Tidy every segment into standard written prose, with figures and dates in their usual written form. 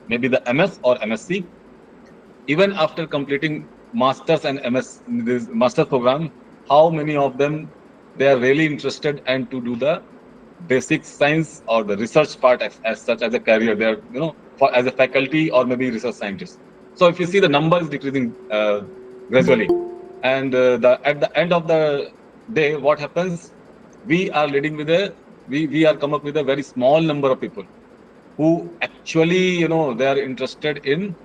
maybe the MS or MSc. Even after completing masters and MS this master program, how many of them they are really interested and to do the basic science or the research part as such as a career? They are for as a faculty or maybe research scientist. So if you see the number is decreasing gradually, and the at the end of the day, what happens? We are leading with we are come up with a very small number of people who actually they are interested in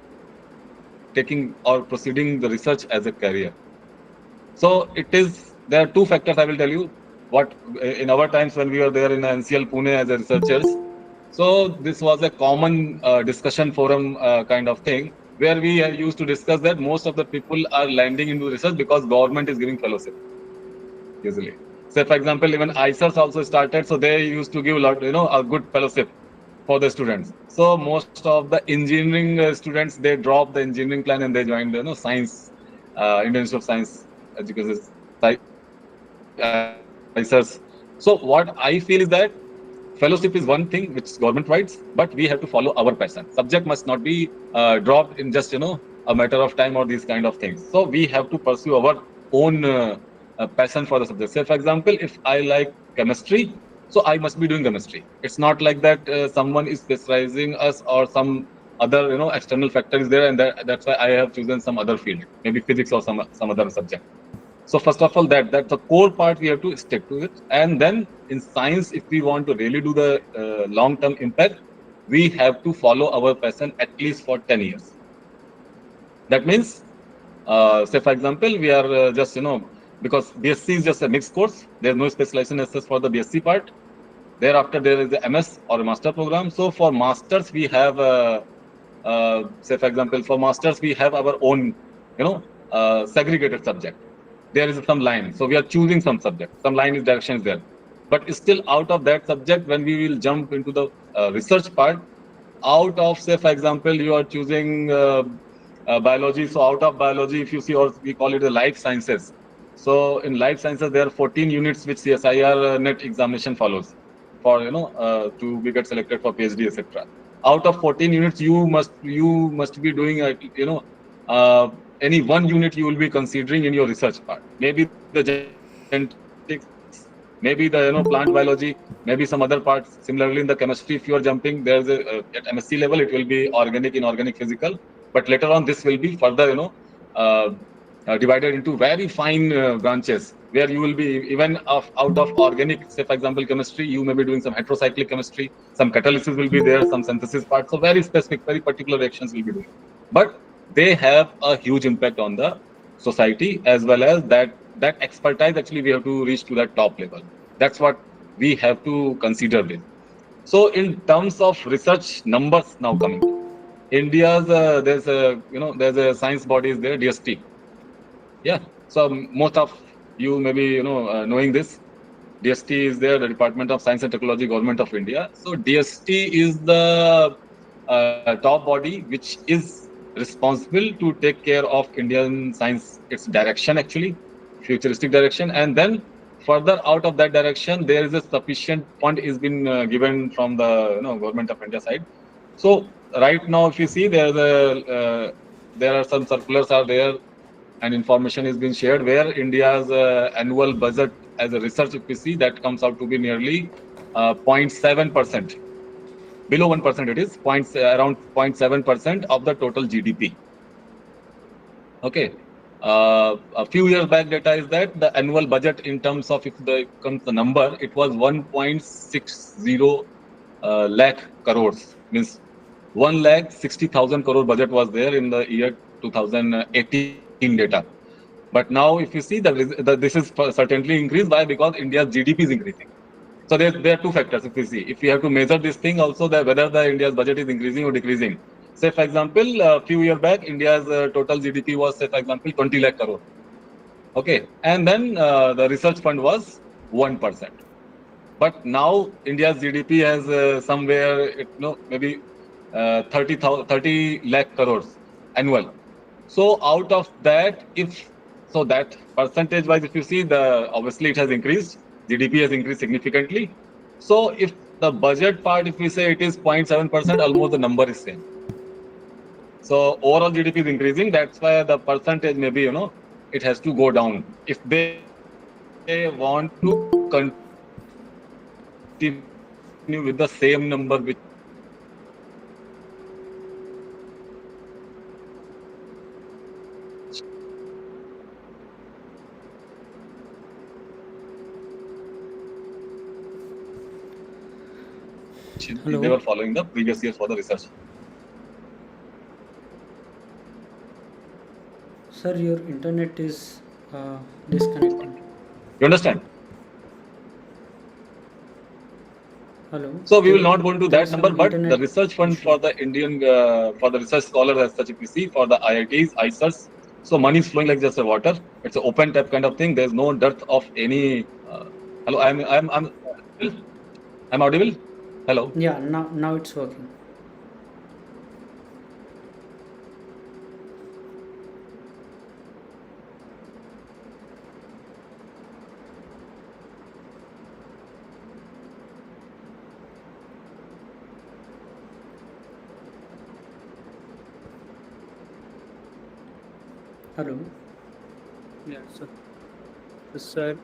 taking or proceeding the research as a career. So it is there are two factors I will tell you. What in our times when we were there in NCL Pune as a researchers, so this was a common discussion forum kind of thing where we used to discuss that most of the people are landing into research because government is giving fellowship usually. Say for example, even IISERs also started, so they used to give a lot, a good fellowship for the students. So most of the engineering students they dropped the engineering plan and they joined science, Indian Institute of Science Education, IISERs. So what I feel is that fellowship is one thing which government provides, but we have to follow our passion. Subject must not be dropped in just a matter of time or these kind of things. So we have to pursue our own passion for the subject. Say for example, if I like chemistry, so I must be doing chemistry. It's not like that someone is specializing us or some other external factor is there, and that's why I have chosen some other field, maybe physics or some other subject. So first of all, that's the core part we have to stick to it. And then in science, if we want to really do the long-term impact, we have to follow our passion at least for 10 years. That means, say for example, we are just, because BSc is just a mixed course. There's no specialization as such for the BSc part. Thereafter, there is the MS or a master program. So for masters, we have, say for example, for masters, we have our own, segregated subject. There is some line. So we are choosing some subject. Some line is direction is there. But still out of that subject, when we will jump into the research part, out of, say, for example, you are choosing biology. So out of biology, if you see, or we call it the life sciences. So in life sciences, there are 14 units which CSIR net examination follows for, to be get selected for PhD, etc. Out of 14 units, you must be doing, any one unit you will be considering in your research part. Maybe the genetics, maybe the plant biology, maybe some other parts. Similarly, in the chemistry, if you are jumping, there's a at MSc level it will be organic, inorganic, physical. But later on, this will be further, uh, divided into very fine branches where you will be even out of organic. Say, for example, chemistry, you may be doing some heterocyclic chemistry, some catalysis will be there, some synthesis part. So very specific, very particular reactions will be doing. But they have a huge impact on the society, as well as that expertise actually we have to reach to that top level. That's what we have to consider with. So in terms of research numbers now coming, India's there's a science body is there, DST. Yeah. So most of you maybe knowing this. DST is there, the Department of Science and Technology, Government of India. So DST is the top body which is responsible to take care of Indian science, its direction actually, futuristic direction, and then further out of that direction, there is a sufficient fund is been given from the government of India side. So right now, if you see, there are some circulars are there, and information is being shared where India's annual budget as a research, if we see, that comes out to be nearly 0.7%. Below 1% it is, around 0.7% of the total GDP. Okay. A few years back data is that the annual budget in terms of if comes the number, it was 1.60 lakh crores. Means 1,60,000 crore budget was there in the year 2018 data. But now if you see this is certainly increased. Why? Because India's GDP is increasing. So there are two factors if we see. If we have to measure this thing also, that whether the India's budget is increasing or decreasing. Say for example, a few years back, India's total GDP was, say for example, 20 lakh crore. Okay, and then the research fund was 1%. But now India's GDP has somewhere maybe 30 lakh crores annual. So out of that, so that percentage wise, if you see, obviously it has increased. GDP has increased significantly. So if the budget part, if we say it is 0.7%, almost the number is same. So overall GDP is increasing. That's why the percentage maybe it has to go down if they want to continue with the same number which it was earlier. Which they Hello. were following the previous years for the research. Sir, your internet is disconnecting. You understand? Hello. So we will not go into There that is number, some but the internet research fund issue. for the Indian, for the research scholars as such, if you see, for the IITs, IISERs, so money is flowing like just a water. It's an open tap kind of thing. There's no dearth of any. Hello, I'm audible. Hello. Yeah, now it's working. Hello. Yeah, sir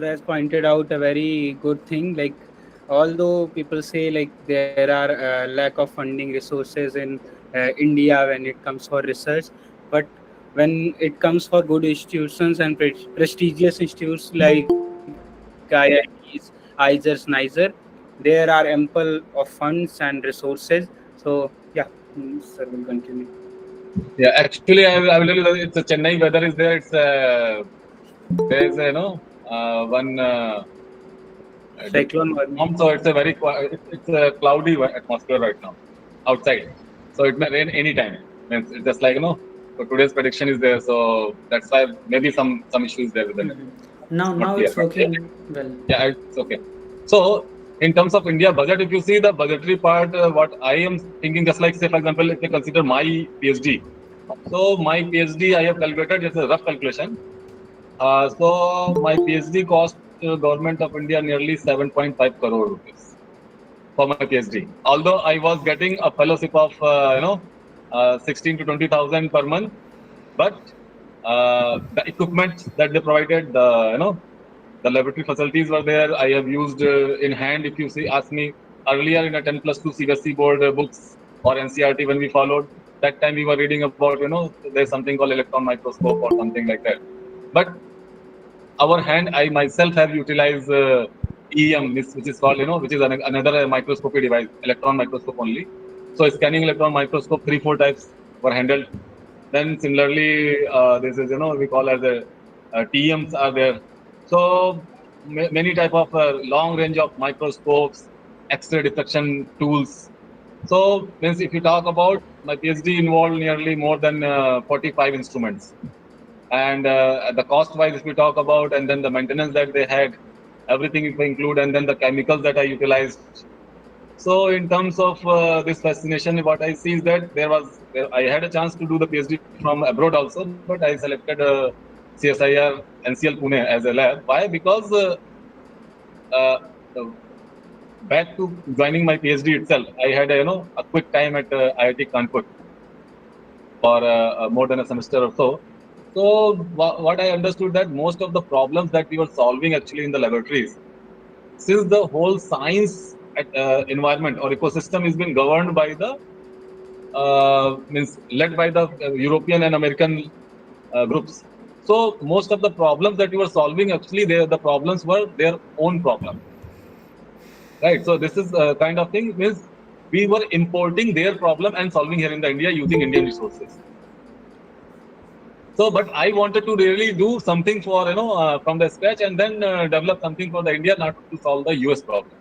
has pointed out a very good thing. Like, although people say like there are lack of funding resources in India when it comes for research, but when it comes for good institutions and prestigious institutes like IITs, IISERs, NISER, there are ample of funds and resources. So yeah, sir will continue. Yeah, actually, I will tell you that it's a Chennai weather is there. It's there is a one Cyclone warning. so it's a very it's a cloudy atmosphere right now outside. So it may rain anytime. Means it's just like so today's prediction is there. So that's why maybe some issues there with the net. Mhm. It's Now not clear. it's But yeah, working well. yeah, it's okay. So in terms of India budget, if you see the budgetary part, what I am thinking, just like say for example, if you consider my PhD. So my PhD, I have calculated just a rough calculation. So my PhD cost government of India nearly 7.5 crore rupees for my PhD. Although I was getting a fellowship of 16 to 20,000 per month, but the equipment that they provided, the laboratory facilities were there. I have used in hand. If you see, ask me earlier in a 10+2 CBSE board books or NCRT when we followed, that time we were reading about there's something called electron microscope or something like that. But our hand, I myself have utilized EM, which is called, which is another microscopy device, electron microscope only. So scanning electron microscope, 3-4 types were handled. Then similarly, this is, we call as a TEMs are there. So many type of long range of microscopes, X-ray diffraction tools. So means if you talk about my PhD involved nearly more than 45 instruments, and the cost wise if we talk about, and then the maintenance that they had, everything if we include, and then the chemicals that I utilized. So in terms of this fascination, what I see is that I had a chance to do the PhD from abroad also, but I selected CSIR NCL Pune as a lab. Why? Because the, back to joining my PhD itself, I had a quick time at IIT Kanpur for more than a semester or so. So what I understood that most of the problems that we were solving actually in the laboratories, since the whole science environment or ecosystem is being governed by the means led by the European and American groups. So most of the problems that we were solving actually the problems were their own problem, right? So this is kind of thing means we were importing their problem and solving here in the India using Indian resources. So, but I wanted to really do something for from the scratch and then develop something for the India, not to solve the US problem.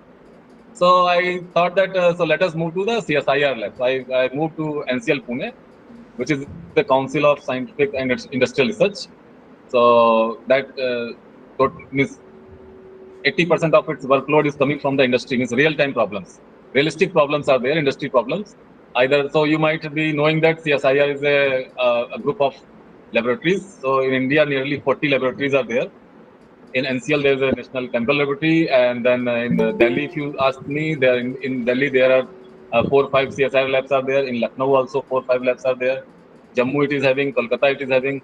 So I thought that so let us move to the CSIR lab. So I moved to NCL Pune, which is the Council of Scientific and Industrial Research. So that means 80% of its workload is coming from the industry, means real time problems. Realistic problems are there, industry problems. Either so you might be knowing that CSIR is a group of laboratories. So in India, nearly 40 laboratories are there. In NCL, there is a National Chemical Laboratory, and then in Delhi, if you ask me, there in Delhi there are 4 5 CSIR labs are there. In Lucknow also 4 5 labs are there. Jammu it is having, Kolkata it is having.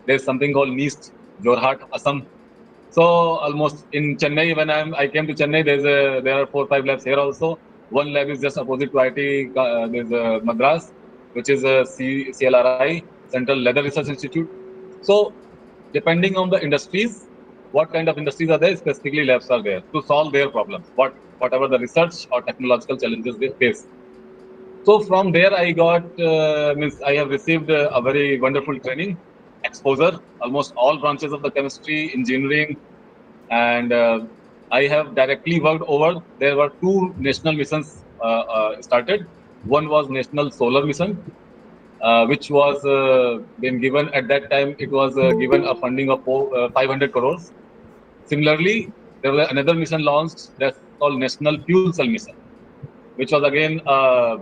There's something called NIST, Jorhat, Assam. So almost in Chennai, when I came to Chennai, there are 4 5 labs here also. One lab is just opposite to IT. There's Madras, which is a CLRI, Central Leather Research Institute. So depending on the industries, what kind of industries are there, specifically labs are there to solve their problems, whatever the research or technological challenges they face. So from there, I got means I have received a very wonderful training, exposure, almost all branches of the chemistry, engineering, and I have directly worked over. There were two national missions started. One was National Solar Mission, which was been given at that time. It was given a funding of 500 crores. Similarly, there was another mission launched that's called National Fuel Cell Mission, which was again a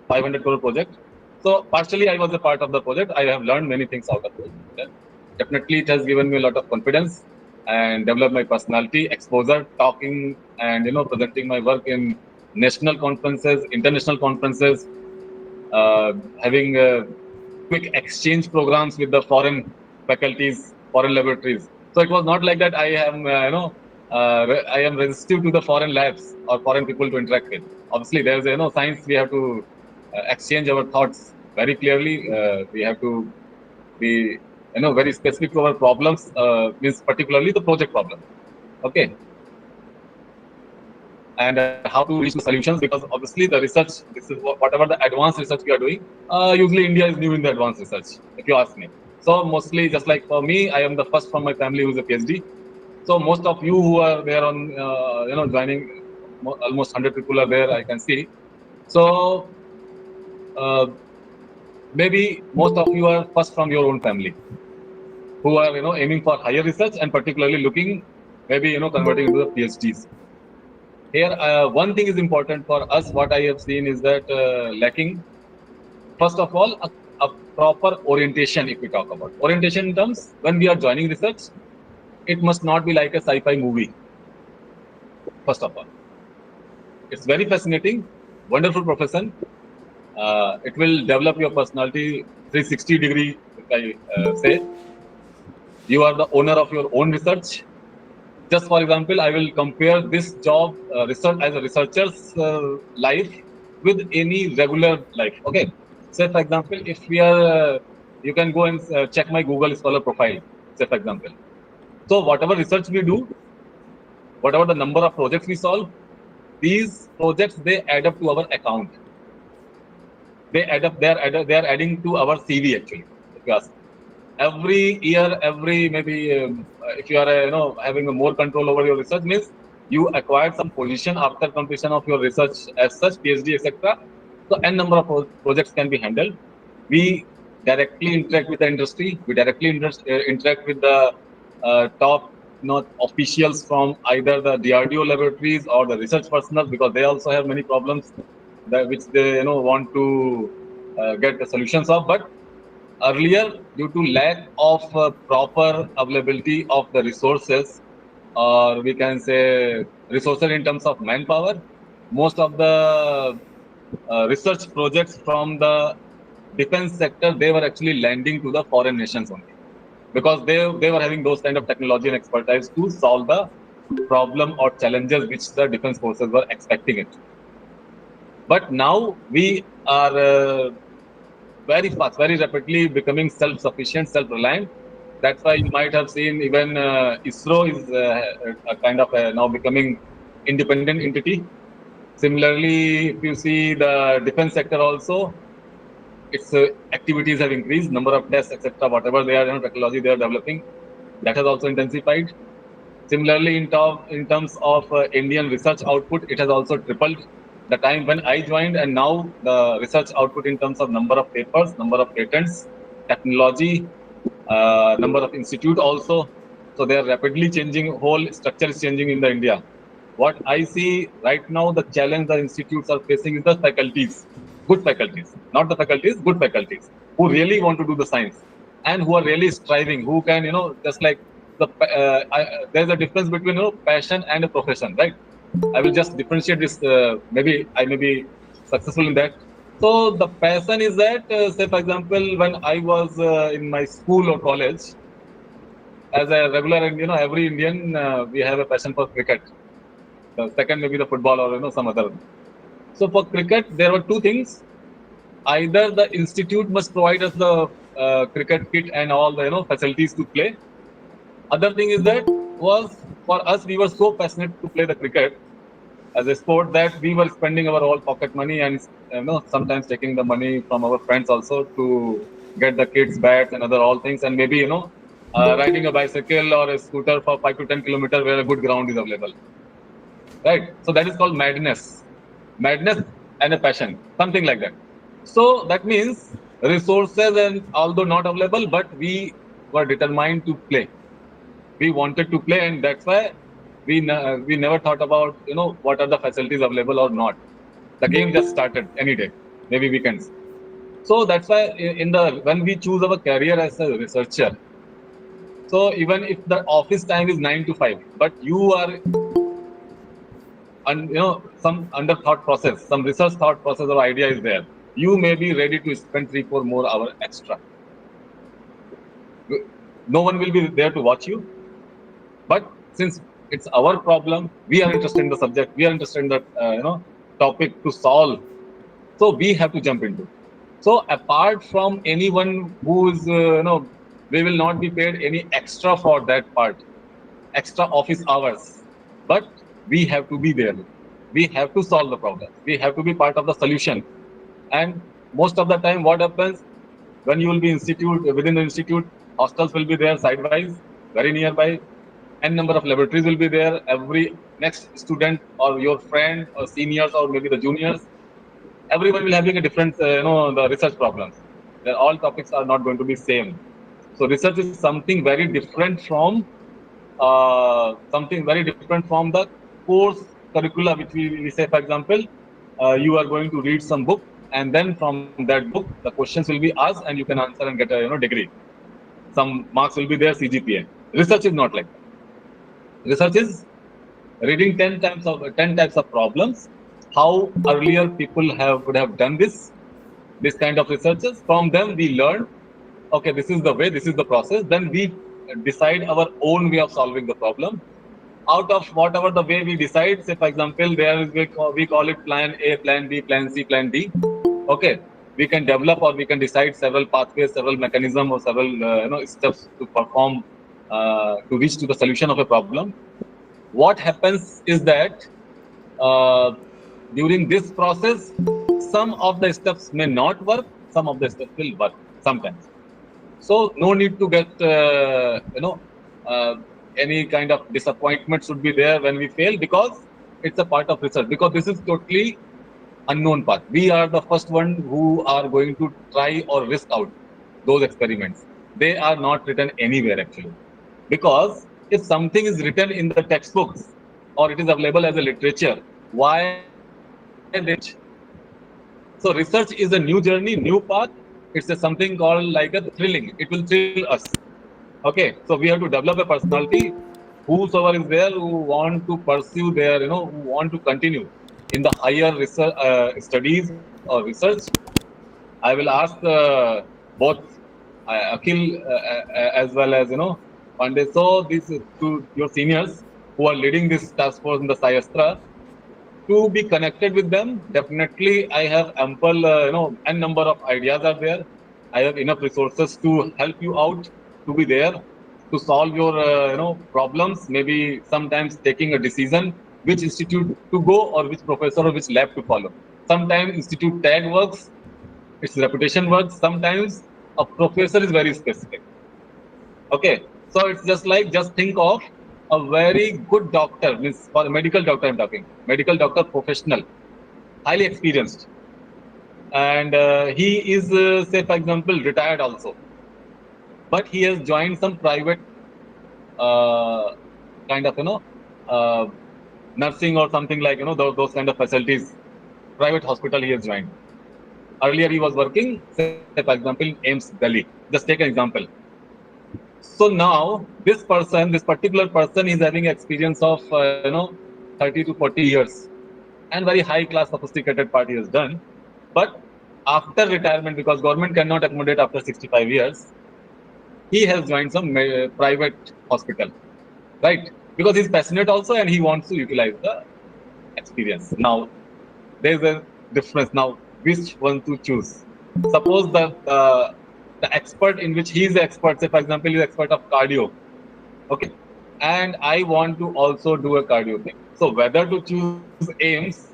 500 crore project. So partially, I was a part of the project. I have learned many things out of it. Yeah. Definitely, it has given me a lot of confidence and developed my personality, exposure, talking, and presenting my work in national conferences, international conferences, having quick exchange programs with the foreign faculties, foreign laboratories. So it was not like that I am, I am resistive to the foreign labs or foreign people to interact with. Obviously, there's science. We have to exchange our thoughts very clearly. We have to be very specific to our problems. Means particularly the project problem. Okay, and how to reach the solutions, because obviously the research, this is whatever the advanced research we are doing, usually India is new in the advanced research, if you ask me. So mostly, just like for me, I am the first from my family who's a PhD. So most of you who are there on joining, almost 100 people are there, I can see. So uh, maybe most of you are first from your own family, who are aiming for higher research and particularly looking, maybe converting into the PhDs. Here, one thing is important for us. What I have seen is that lacking, first of all, a proper orientation. If we talk about orientation in terms, when we are joining research, it must not be like a sci-fi movie. First of all, it's very fascinating, wonderful profession. It will develop your personality 360-degree. If I say, you are the owner of your own research. Just for example, I will compare this job, research as a researcher's life with any regular life. Okay. Say for example, if we are, you can go and check my Google Scholar profile. Say for example. So whatever research we do, whatever the number of projects we solve, these projects, they add up to our account. They add up. They are adding to our CV actually. If you ask. Every year, every maybe if you are having a more control over your research, means you acquired some position after completion of your research as such, PhD, etc. So n number of projects can be handled. We directly interact with the industry. We directly interact with the top officials from either the DRDO laboratories or the research personnel, because they also have many problems that which they want to get the solutions of. But earlier, due to lack of proper availability of the resources, or we can say resources in terms of manpower, most of the research projects from the defense sector, they were actually landing to the foreign nations only, because they were having those kind of technology and expertise to solve the problem or challenges which the defense forces were expecting it. But now we are very fast, very rapidly becoming self-sufficient, self-reliant. That's why you might have seen even ISRO is a kind of now becoming independent entity. Similarly, if you see the defense sector also, its activities have increased, number of tests, etc. Whatever they are, technology they are developing, that has also intensified. Similarly, in terms of Indian research output, it has also tripled the time when I joined, and now the research output in terms of number of papers, number of patents, technology, number of institute also. So they are rapidly changing. Whole structure is changing in the India. What I see right now, the challenge the institutes are facing is the faculties, good faculties, not the faculties, good faculties, who really want to do the science and who are really striving, who can, just like there's a difference between passion and a profession, right? I will just differentiate this. Maybe I may be successful in that. So the passion is that, say for example, when I was in my school or college, as a regular, and every Indian, we have a passion for cricket. The second maybe the football or some other. So for cricket, there were two things. Either the institute must provide us the cricket kit and all the facilities to play. Other thing is that was for us, we were so passionate to play the cricket as a sport that we were spending our whole pocket money, and sometimes taking the money from our friends also to get the kids bats and other all things, and maybe riding a bicycle or a scooter for 5 to 10 kilometers where a good ground is available, right? So that is called madness and a passion, something like that. So that means resources and although not available, but we were determined to play. We wanted to play, and that's why we never thought about what are the facilities available or not. The game just started any day, maybe weekends. So that's why in the when we choose our career as a researcher, so even if the office time is 9 to 5, but you are and some under thought process, some research thought process or idea is there, you may be ready to spend 3 4 more hours extra. No one will be there to watch you, but since it's our problem, we are interested in the subject, we are interested in the topic to solve, so we have to jump into. So apart from anyone who is we will not be paid any extra for that part, extra office hours, but we have to be there, we have to solve the problem, we have to be part of the solution. And most of the time what happens, when you will be institute, within the institute, hostels will be there sidewise, very nearby, n number of laboratories will be there. Every next student or your friend or seniors or maybe the juniors, everyone will having a different the research problems. All topics are not going to be same. So research is something very different from the course curricula, which we say, for example, you are going to read some book, and then from that book the questions will be asked and you can answer and get a degree. Some marks will be there, CGPA. Research is not like that. Research is reading 10 types of problems. How earlier people would have done this kind of researches. From them we learn, okay, this is the way, this is the process. Then we decide our own way of solving the problem. Out of whatever the way we decide, say for example, there is we call it plan A, plan B, plan C, plan D. Okay, we can develop or we can decide several pathways, several mechanisms, or several steps to perform to reach to the solution of a problem. What happens is that uh, during this process, some of the steps may not work, some of the steps will work sometimes. So no need to get any kind of disappointment should be there when we fail, because it's a part of research, because this is totally unknown path. We are the first one who are going to try or risk out those experiments. They are not written anywhere actually, because if something is written in the textbooks or it is available as a literature, why they so research is a new journey, new path. It's something called like a thrilling. It will thrill us. Okay, so we have to develop a personality. Whosoever is there who want to pursue their, who want to continue in the higher research, studies or research, I will ask both Akhil as well as Pandey. So these to your seniors who are leading this task force in the IISER, to be connected with them. Definitely, I have ample, n number of ideas are there. I have enough resources to help you out, to be there, to solve your, problems. Maybe sometimes taking a decision which institute to go or which professor or which lab to follow. Sometimes institute tag works, its reputation works. Sometimes a professor is very specific. Okay, so it's just like, just think of a very good doctor, means for a medical doctor I'm talking, medical doctor professional, highly experienced, and he is say for example retired also, but he has joined some private uh, kind of uh, nursing or something like those kind of facilities, private hospital he has joined. Earlier he was working, say for example, in AIMS Delhi. Just take an example. So now this person, this particular person is having experience of 30 to 40 years, and very high class sophisticated part he has done. But after retirement, because government cannot accommodate after 65 years, he has joined some private hospital, right? Because he's passionate also and he wants to utilize the experience. Now, there's a difference now, which one to choose. Suppose the expert in which he is the expert, say for example, he's expert of cardio, okay, and I want to also do a cardio thing. So whether to choose AIMS,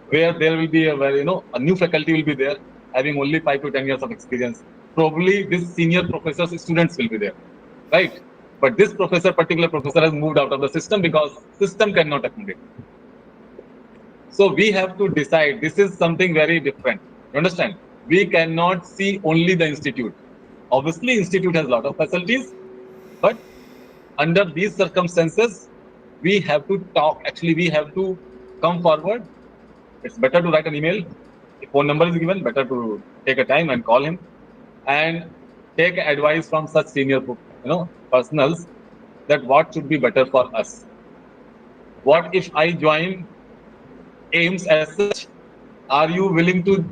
where there will be a very, a new faculty will be there, having only 5 to 10 years of experience. Probably this senior professors, students will be there, right? But this professor, particular professor, has moved out of the system because system cannot accommodate. So we have to decide. This is something very different. You understand? We cannot see only the institute. Obviously, institute has a lot of facilities, but under these circumstances, we have to talk. Actually, we have to come forward. It's better to write an email. If phone number is given, better to take a time and call him and take advice from such senior, personals, that what should be better for us. What if I join AIMS as such? Are you willing to,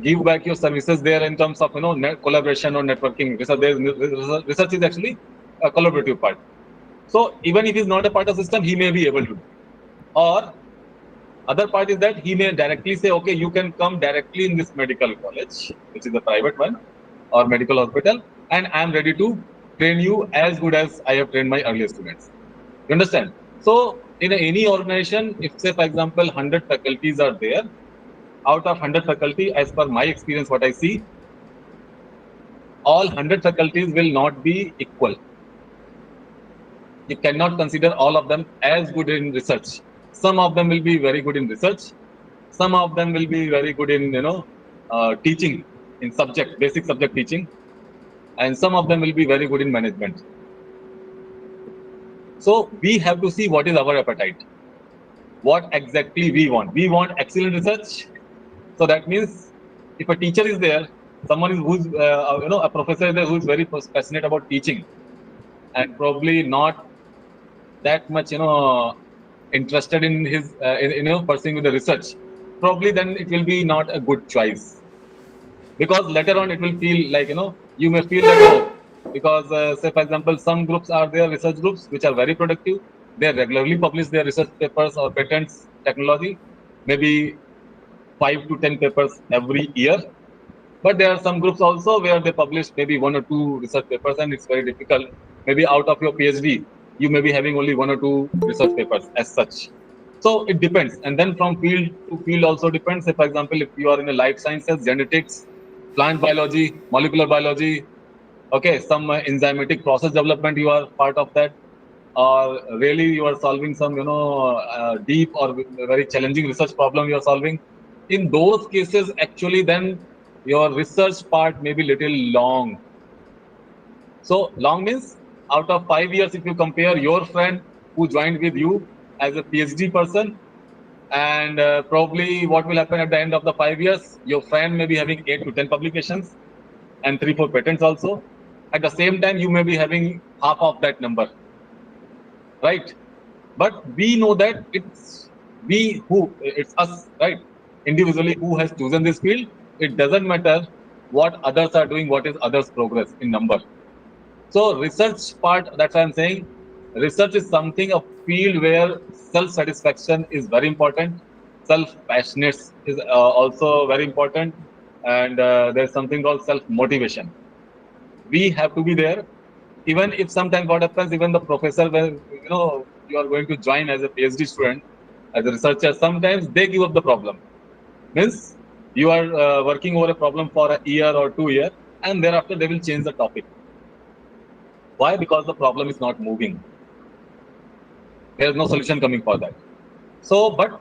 give back your services there in terms of, collaboration or networking? Research is actually a collaborative part. So even if he's not a part of the system, he may be able to. Or other part is that he may directly say, okay, you can come directly in this medical college, which is a private one, or medical hospital, and I'm ready to train you as good as I have trained my earlier students. You understand? So in any organization, if say for example 100 faculties are there, out of 100 faculty, as per my experience, what I see, all 100 faculties will not be equal. You cannot consider all of them as good in research. Some of them will be very good in research. Some of them will be very good in, teaching, in subject, basic subject teaching. And some of them will be very good in management. So we have to see what is our appetite. What exactly we want. We want excellent research. So that means if a teacher is there, someone is who's, a professor is there who is very passionate about teaching and probably not that much, interested in his, pursuing with the research, probably then it will be not a good choice. Because later on it will feel like, you may feel that, because say for example, some groups are there, research groups, which are very productive. They regularly publish their research papers or patents, technology, maybe 5 to 10 papers every year. But there are some groups also where they publish maybe 1 or 2 research papers, and it's very difficult. Maybe out of your PhD, you may be having only 1 or 2 research papers as such. So it depends. And then from field to field also depends. Say, for example, if you are in a life sciences, genetics, plant biology, molecular biology, okay, some enzymatic process development, you are part of that, or really you are solving some, deep or very challenging research problem you are solving. In those cases, actually, then your research part may be little long. So long means out of 5 years, if you compare your friend who joined with you as a PhD person, and probably what will happen at the end of the 5 years, your friend may be having 8 to 10 publications and 3 or 4 patents also. At the same time, you may be having half of that number, right? But we know that it's us, right? Individually who has chosen this field. It doesn't matter what others are doing, what is others' progress in number. So research part, that's why I'm saying research is something, a field where self-satisfaction is very important. Self-passionate is also very important. And there's something called self-motivation. We have to be there. Even if sometimes what happens, even the professor, when you are going to join as a PhD student, as a researcher, sometimes they give up the problem. Means you are working over a problem for a year or 2 years, and thereafter they will change the topic. Why? Because the problem is not moving. There is no solution coming for that. So, but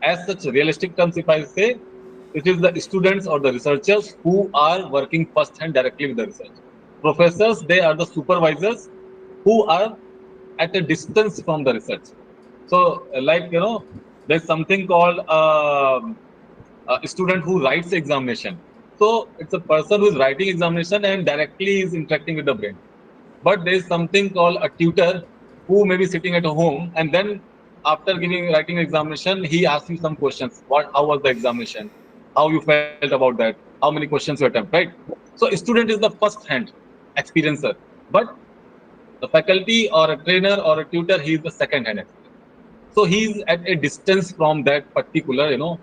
as such, realistic terms, if I say, it is the students or the researchers who are working first hand directly with the research. Professors, they are the supervisors who are at a distance from the research. So, like, there's something called a student who writes examination. So, it's a person who is writing examination and directly is interacting with the brain. But there is something called a tutor who may be sitting at home, and then after giving writing examination, he asks you some questions. How was the examination? How you felt about that? How many questions you attempt, right? So a student is the first hand experiencer, but the faculty or a trainer or a tutor, he is the second hand experiencer. So he's at a distance from that particular,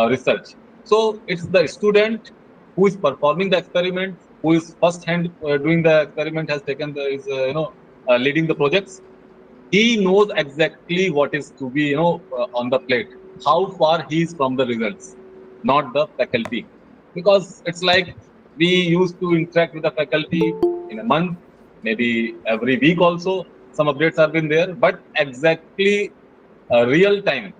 research. So it's the student who is performing the experiment, who is first hand doing the experiment, has taken the is leading the projects. He knows exactly what is to be on the plate, how far he is from the results, not the faculty, because it's like we used to interact with the faculty in a month, maybe every week also. Some updates have been there, but exactly real time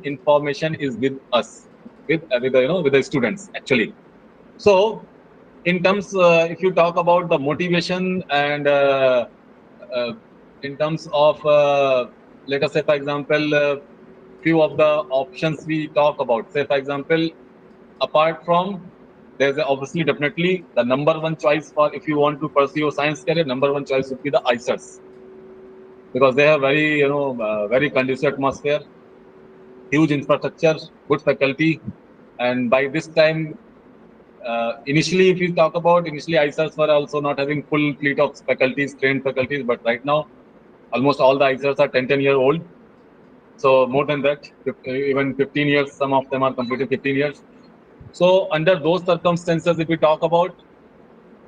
information is with us, with the, with the students actually. So in terms, if you talk about the motivation and uh, in terms of let us say for example, few of the options we talk about, say for example, apart from, there's obviously definitely the number one choice for, if you want to pursue your science career, number one choice would be the IISERs, because they have very, very conducive atmosphere, huge infrastructure, good faculty, and by this time, initially, if you talk about, initially IISERs were also not having full fleet of faculties, trained faculties, but right now almost all the IISERs are 10 year old. So more than that, even 15 years, some of them are completed 15 years. So under those circumstances, if we talk about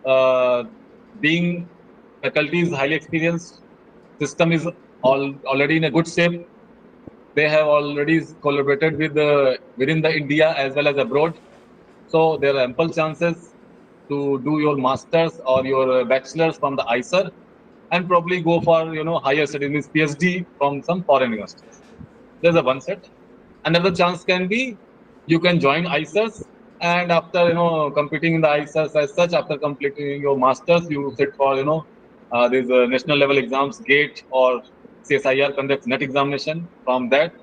uh, being faculty is highly experienced, system is already in a good shape. They have already collaborated with within the India as well as abroad. So there are ample chances to do your masters or your bachelors from the IISER, and probably go for higher studies, means PhD from some foreign universities. There's a one set. Another chance can be you can join IISERs, and after competing in the IISERs as such, after completing your masters, you sit for these national level exams, GATE or CSIR conducts net examination. From that,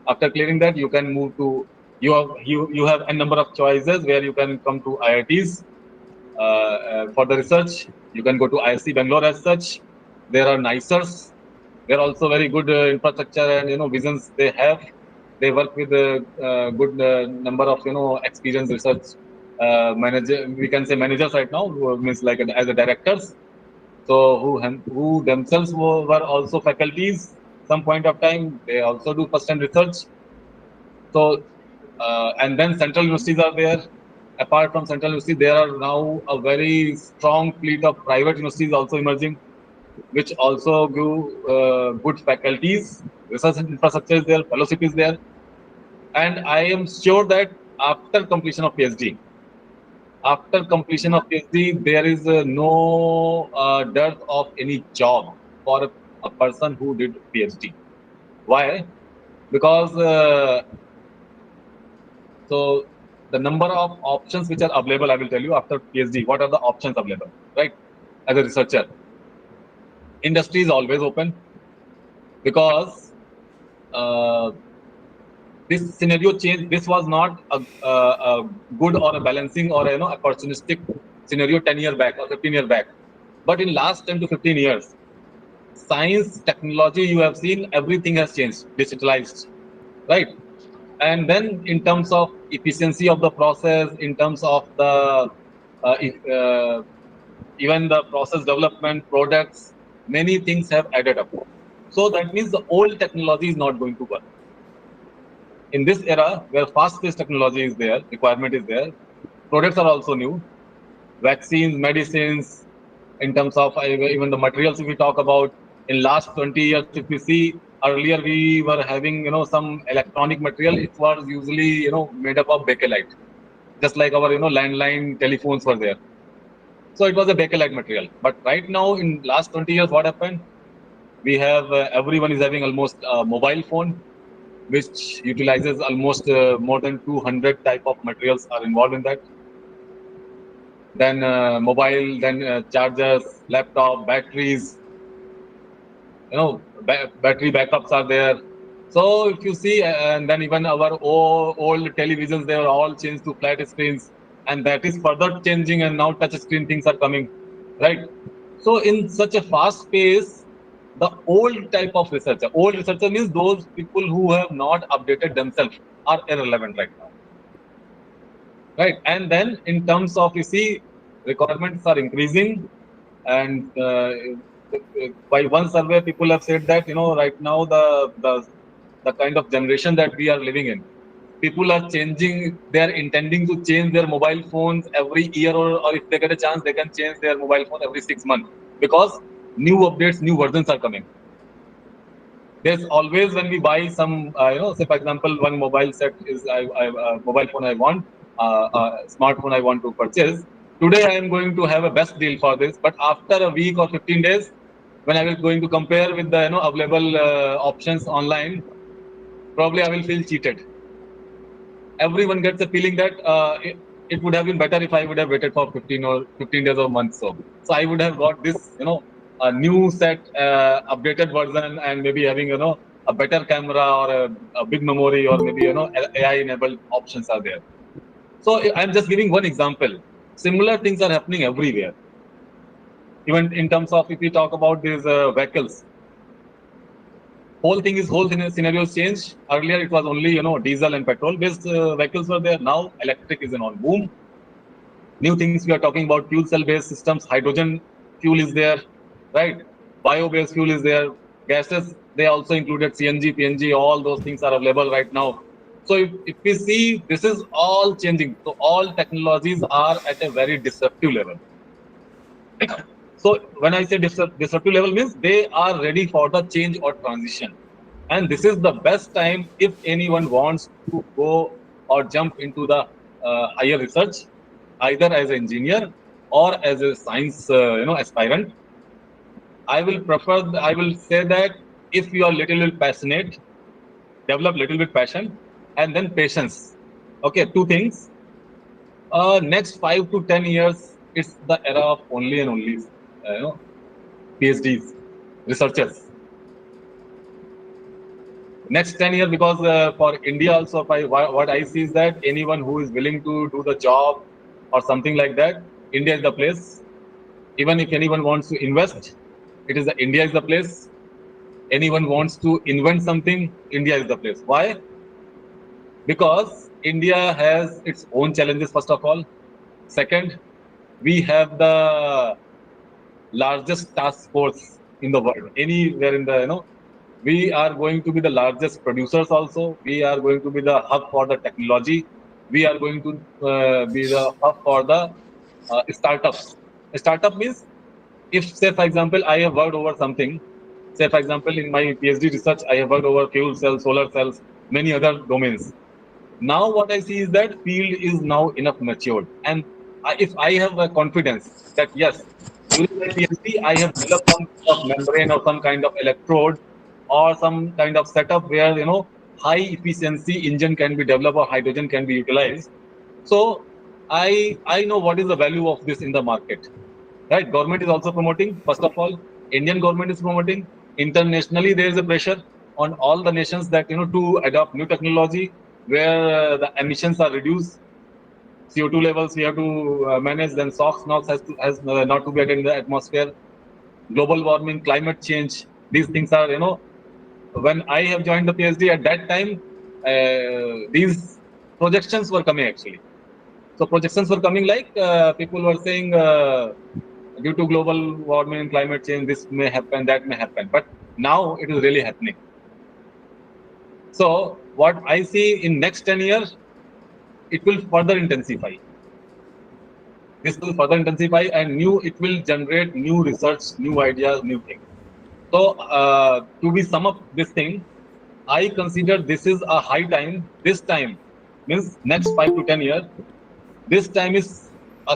after clearing that, you can move to, you have a number of choices where you can come to IITs for the research. You can go to IISc Bangalore as such. There are NISERs. They're also very good infrastructure and visions they have. They work with a good number of experienced research manager. We can say managers right now, who means like as a directors. So who themselves were also faculties. Some point of time, they also do first hand research. So, and then central universities are there. Apart from central university, there are now a very strong fleet of private universities also emerging, which also give good faculties. Research infrastructure is there, fellowship is there, and I am sure that after completion of PhD, there is no dearth of any job for a person who did PhD. Why? Because so the number of options which are available, I will tell you after PhD, what are the options available, right? As a researcher, industry is always open, because uh, this scenario change. This was not a good or a balancing or a opportunistic scenario 10 year back or 15 year back, but in last 10 to 15 years, science, technology, you have seen everything has changed, digitalized, right? And then in terms of efficiency of the process, in terms of the if, even the process development products, many things have added up. So that means the old technology is not going to work in this era where fast-paced technology is there, requirement is there, products are also new, vaccines, medicines, in terms of even the materials. If we talk about in last 20 years, if we see, earlier we were having some electronic material. It was usually made up of bakelite, just like our landline telephones were there. So it was a bakelite material. But right now, in last 20 years, what happened? We have everyone is having almost a mobile phone, which utilizes almost more than 200 type of materials are involved in that. Then mobile, then chargers, laptop, batteries, battery backups are there. So if you see, and then even our old televisions, they are all changed to flat screens, and that is further changing, and now touch screen things are coming, right? So in such a fast pace, the old type of researcher. Old researcher means those people who have not updated themselves are irrelevant right now. Right. And then in terms of, you see, requirements are increasing, and by one survey, people have said that, right now the kind of generation that we are living in, people are changing. They are intending to change their mobile phones every year, or if they get a chance, they can change their mobile phone every 6 months, because new updates, new versions are coming. There's always, when we buy some, say for example, one mobile set is mobile phone I want, smartphone I want to purchase. Today I am going to have a best deal for this, but after a week or 15 days, when I will going to compare with the available options online, probably I will feel cheated. Everyone gets a feeling that it would have been better if I would have waited for 15 days or months. So I would have got this, a new set, updated version, and maybe having, a better camera, or a big memory, or maybe, AI enabled options are there. So I'm just giving one example. Similar things are happening everywhere. Even in terms of, if we talk about these vehicles, whole scenarios change. Earlier it was only, diesel and petrol based vehicles were there. Now electric is on boom. New things we are talking about: fuel cell based systems, hydrogen fuel is there, right? Bio based fuel is there. Gases, they also included CNG, PNG, all those things are available right now. So if we see, this is all changing. So all technologies are at a very disruptive level. So when I say disruptive level, means they are ready for the change or transition. And this is the best time if anyone wants to go or jump into the higher research, either as an engineer or as a science aspirant. I will say that if you are little bit passionate, develop little bit passion, and then patience. Okay, two things. Next 5 to 10 years, it's the era of only and only PhDs, researchers. Next 10 years, because for India also, what I see is that anyone who is willing to do the job or something like that, India is the place. Even if anyone wants to invest, India is the place. Anyone wants to invent something, India is the place. Why? Because India has its own challenges, first of all. Second, we have the largest task force in the world, anywhere in the, we are going to be the largest producers also. We are going to be the hub for the technology. We are going to be the hub for the startups. A startup means, if, say for example, I have worked over something, say for example, in my PhD research, I have worked over fuel cells, solar cells, many other domains. Now what I see is that field is now enough matured, and if I have a confidence that yes, during my PhD I have developed some kind of membrane or some kind of electrode or some kind of setup where high efficiency engine can be developed or hydrogen can be utilized. So I know what is the value of this in the market. Right? Government is also promoting. First of all, Indian government is promoting. Internationally, there is a pressure on all the nations that to adopt new technology where the emissions are reduced. CO2 levels we have to manage. Then SOx, NOx has not to be added in the atmosphere. Global warming, climate change. These things are when I have joined the PhD at that time, these projections were coming actually. So projections were coming like people were saying. Due to global warming and climate change, this may happen, that may happen. But now it is really happening. So what I see in next 10 years, it will further intensify. This will further intensify, and it will generate new research, new ideas, new things. So to be sum up this thing, I consider this is a high time. This time means next 5 to 10 years. This time is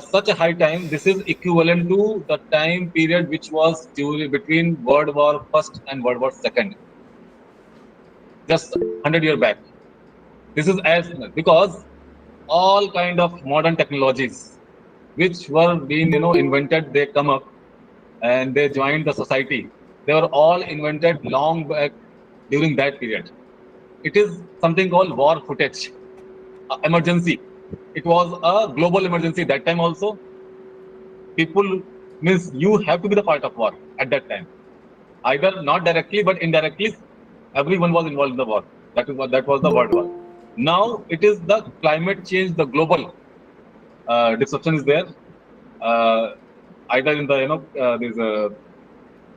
such a high time. This is equivalent to the time period which was between World War First and World War Second, just 100 years back. This is as because all kind of modern technologies which were being invented, they come up and they joined the society. They were all invented long back during that period. It is something called war footage, emergency. It was a global emergency that time also. People means you have to be the part of war at that time. Either not directly, but indirectly, everyone was involved in the war. That was the world war. Now it is the climate change, the global disruption is there. Uh, Either in the these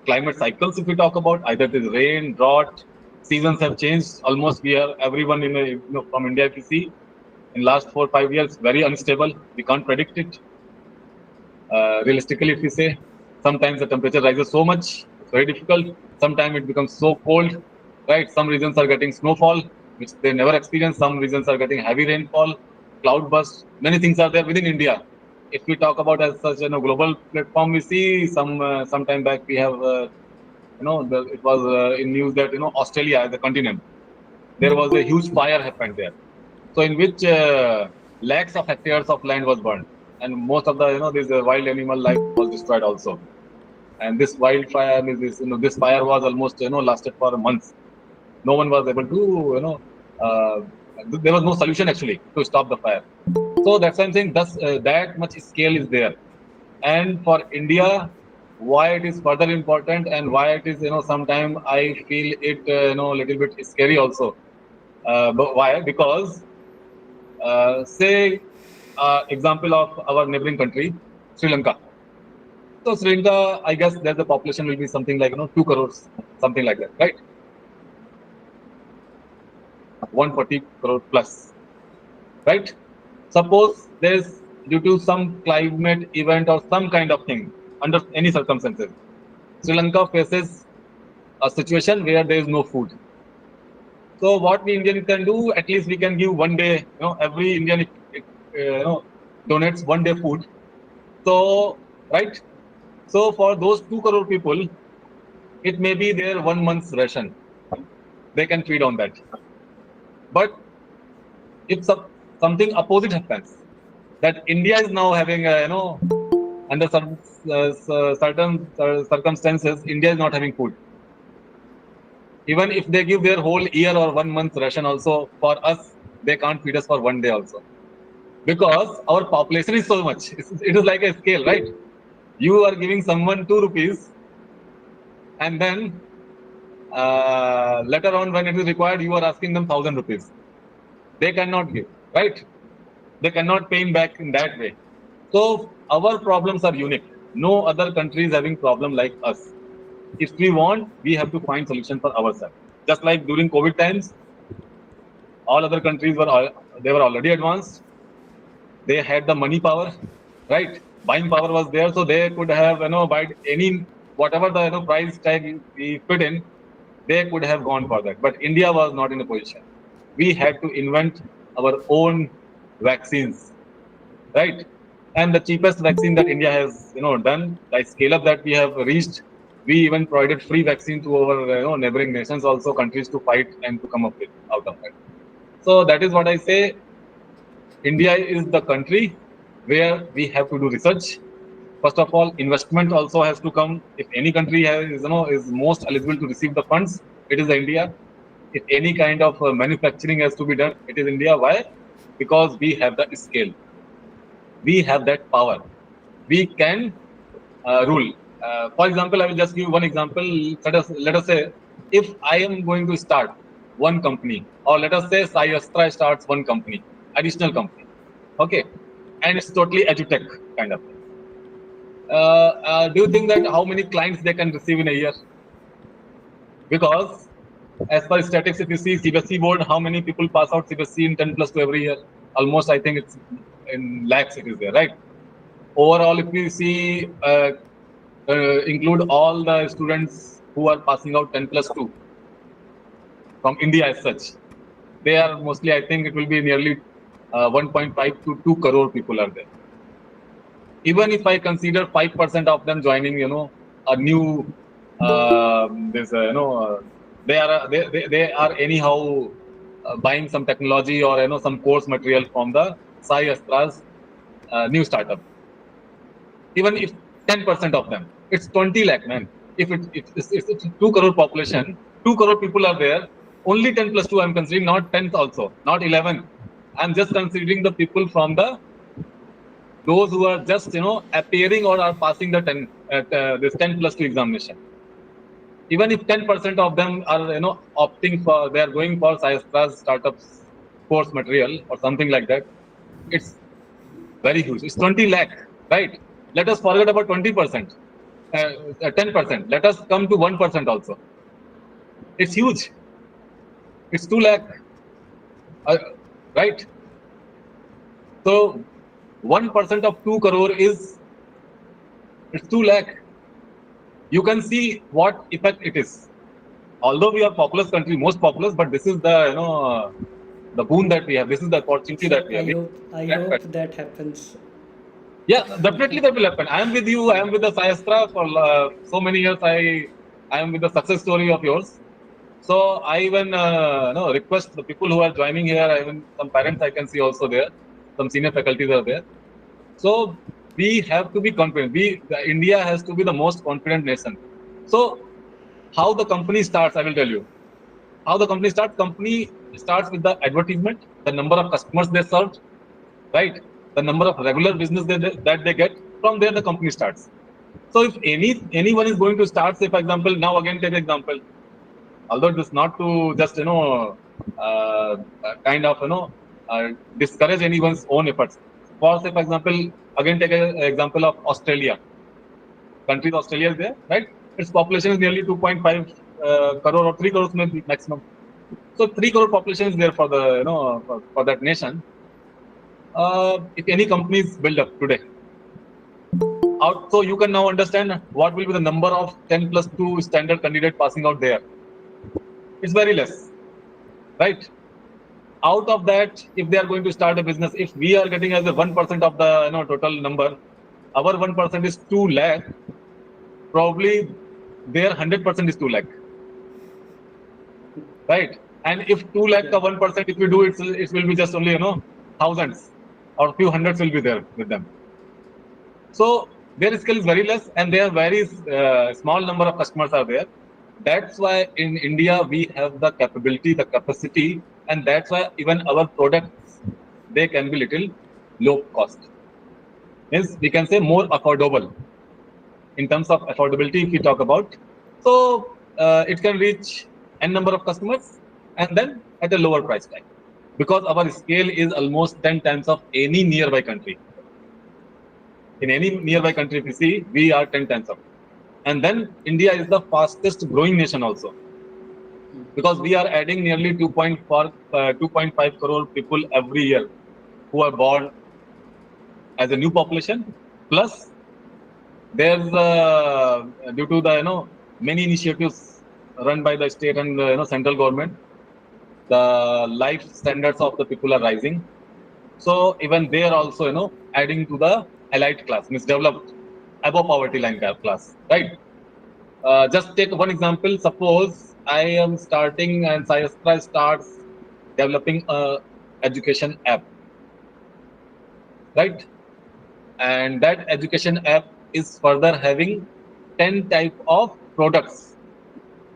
climate cycles, if we talk about, either it is rain, drought, seasons have changed. Almost we are everyone in from India, if you see, in last 4 5 years, very unstable. We can't predict it. Realistically, if we say, sometimes the temperature rises so much, it's very difficult. Sometimes it becomes so cold, right? Some regions are getting snowfall, which they never experienced. Some regions are getting heavy rainfall, cloud burst. Many things are there within India. If we talk about as such, global platform, we see some time back we have, it was in news that Australia as a continent, there was a huge fire happened there. So in which lakhs of hectares of land was burned, and most of the this wild animal life was destroyed also. And this wildfire, this fire was almost lasted for months. No one was able to uh, there was no solution actually to stop the fire. So that's why I'm saying that much scale is there. And for India, why it is further important, and why it is sometimes I feel it a little bit scary also. But why? Because say example of our neighboring country, Sri Lanka. So Sri Lanka, I guess that the population will be something like 2 crores, something like that, right? 140 crore plus, right? Suppose there's due to some climate event or some kind of thing, under any circumstances, Sri Lanka faces a situation where there is no food. So what we Indians can do, at least we can give one day, every Indian donates one day food. So, right? So for those 2 crore people, it may be their 1 month's ration. They can feed on that. But if something opposite happens, that India is now having under some certain circumstances, India is not having food. Even if they give their whole year or 1 month's ration also, for us, they can't feed us for one day also. Because our population is so much. It is like a scale, right? You are giving someone 2 rupees, and then later on when it is required, you are asking them 1,000 rupees. They cannot give, right? They cannot pay him back in that way. So our problems are unique. No other country is having problem like us. If we want, we have to find solution for ourselves. Just like during COVID times, all other countries were already advanced. They had the money power, right? Buying power was there, so they could have buy any whatever the price tag we fit in, they could have gone for that. But India was not in a position. We had to invent our own vaccines, right? And the cheapest vaccine that India has done, the scale up that we have reached, we even provided free vaccine to our neighboring nations, also countries, to fight and to come up with out of it. So that is what I say. India is the country where we have to do research. First of all, investment also has to come. If any country is most eligible to receive the funds, it is India. If any kind of manufacturing has to be done, it is India. Why? Because we have the scale. We have that power. We can rule. For example, I will just give one example. Let us say, if I am going to start one company, or let us say IISER starts one company, additional company, okay, and it's totally edutech kind of thing. Do you think that how many clients they can receive in a year? Because as per statistics, if you see CBSE board, how many people pass out CBSE in 10+2 every year? Almost, I think it's in lakhs it is there, right? Overall, if you see, include all the students who are passing out 10+2 from India as such, they are mostly, I think it will be nearly 1.5 to 2 crore people are there. Even if I consider 5% of them joining, a new, they are anyhow buying some technology or some course material from the IISER's new startup. Even if 10% of them, it's 20 lakh, man. If it's 2 crore population, 2 crore people are there. Only 10+2 I'm considering, not 10th also, not 11. I'm just considering the people from those who are just appearing or are passing the 10 this 10+2 examination. Even if 10% of them are opting for, they are going for IISER startups course material or something like that, it's very huge. It's 20 lakh, right? Let us forget about 20%, 10%. Let us come to 1% also. It's huge. It's 2 lakh, uh, right? So 1% of 2 crore is, it's 2 lakh. You can see what effect it is. Although we are populous country, most populous, but this is the the boon that we have. This is the opportunity Sir, that we have. I hope that happens. Yeah, definitely that will happen. I am with you. I am with the Sayastra for so many years. I am with the success story of yours. So I even request the people who are joining here. Even some parents I can see also there. Some senior faculties are there. So we have to be confident. India has to be the most confident nation. So how the company starts, I will tell you. How the company starts? Company starts with the advertisement, the number of customers they serve, right? The number of regular business that they get. From there, the company starts. So if anyone is going to start, say for example, now again take example. Although it is not to just kind of discourage anyone's own efforts. For say for example, again take an example of Australia. Country Australia is there, right? Its population is nearly 2.5 crore or 3 crores maybe maximum. So 3 crore population is there for the for that nation. If any companies build up today, out, so you can now understand what will be the number of 10 plus 2 standard candidate passing out there. It's very less, right? Out of that, if they are going to start a business, if we are getting as a 1% of the total number, our 1% is 2 lakh. Probably their 100% is 2 lakh, right? And if 2 lakh Yeah. ka 1%, if we do it, it will be just only thousands or few hundreds will be there with them. So their skill is very less, and they are very small number of customers are there. That's why in India we have the capability, the capacity, and that's why even our products, they can be little low cost. Means we can say more affordable in terms of affordability. If we talk about, so it can reach n number of customers and then at a lower price tag, because our scale is almost 10 times of any nearby country. In any nearby country, if you see, we are 10 times up. And then India is the fastest growing nation also, because we are adding nearly 2.5 crore people every year who are born as a new population. Plus, there's due to the many initiatives run by the state and central government, the life standards of the people are rising. So even they are also adding to the elite class, means developed above poverty line class, right? Just take one example. Suppose I am starting and Sayastra starts developing a education app, right? And that education app is further having 10 type of products,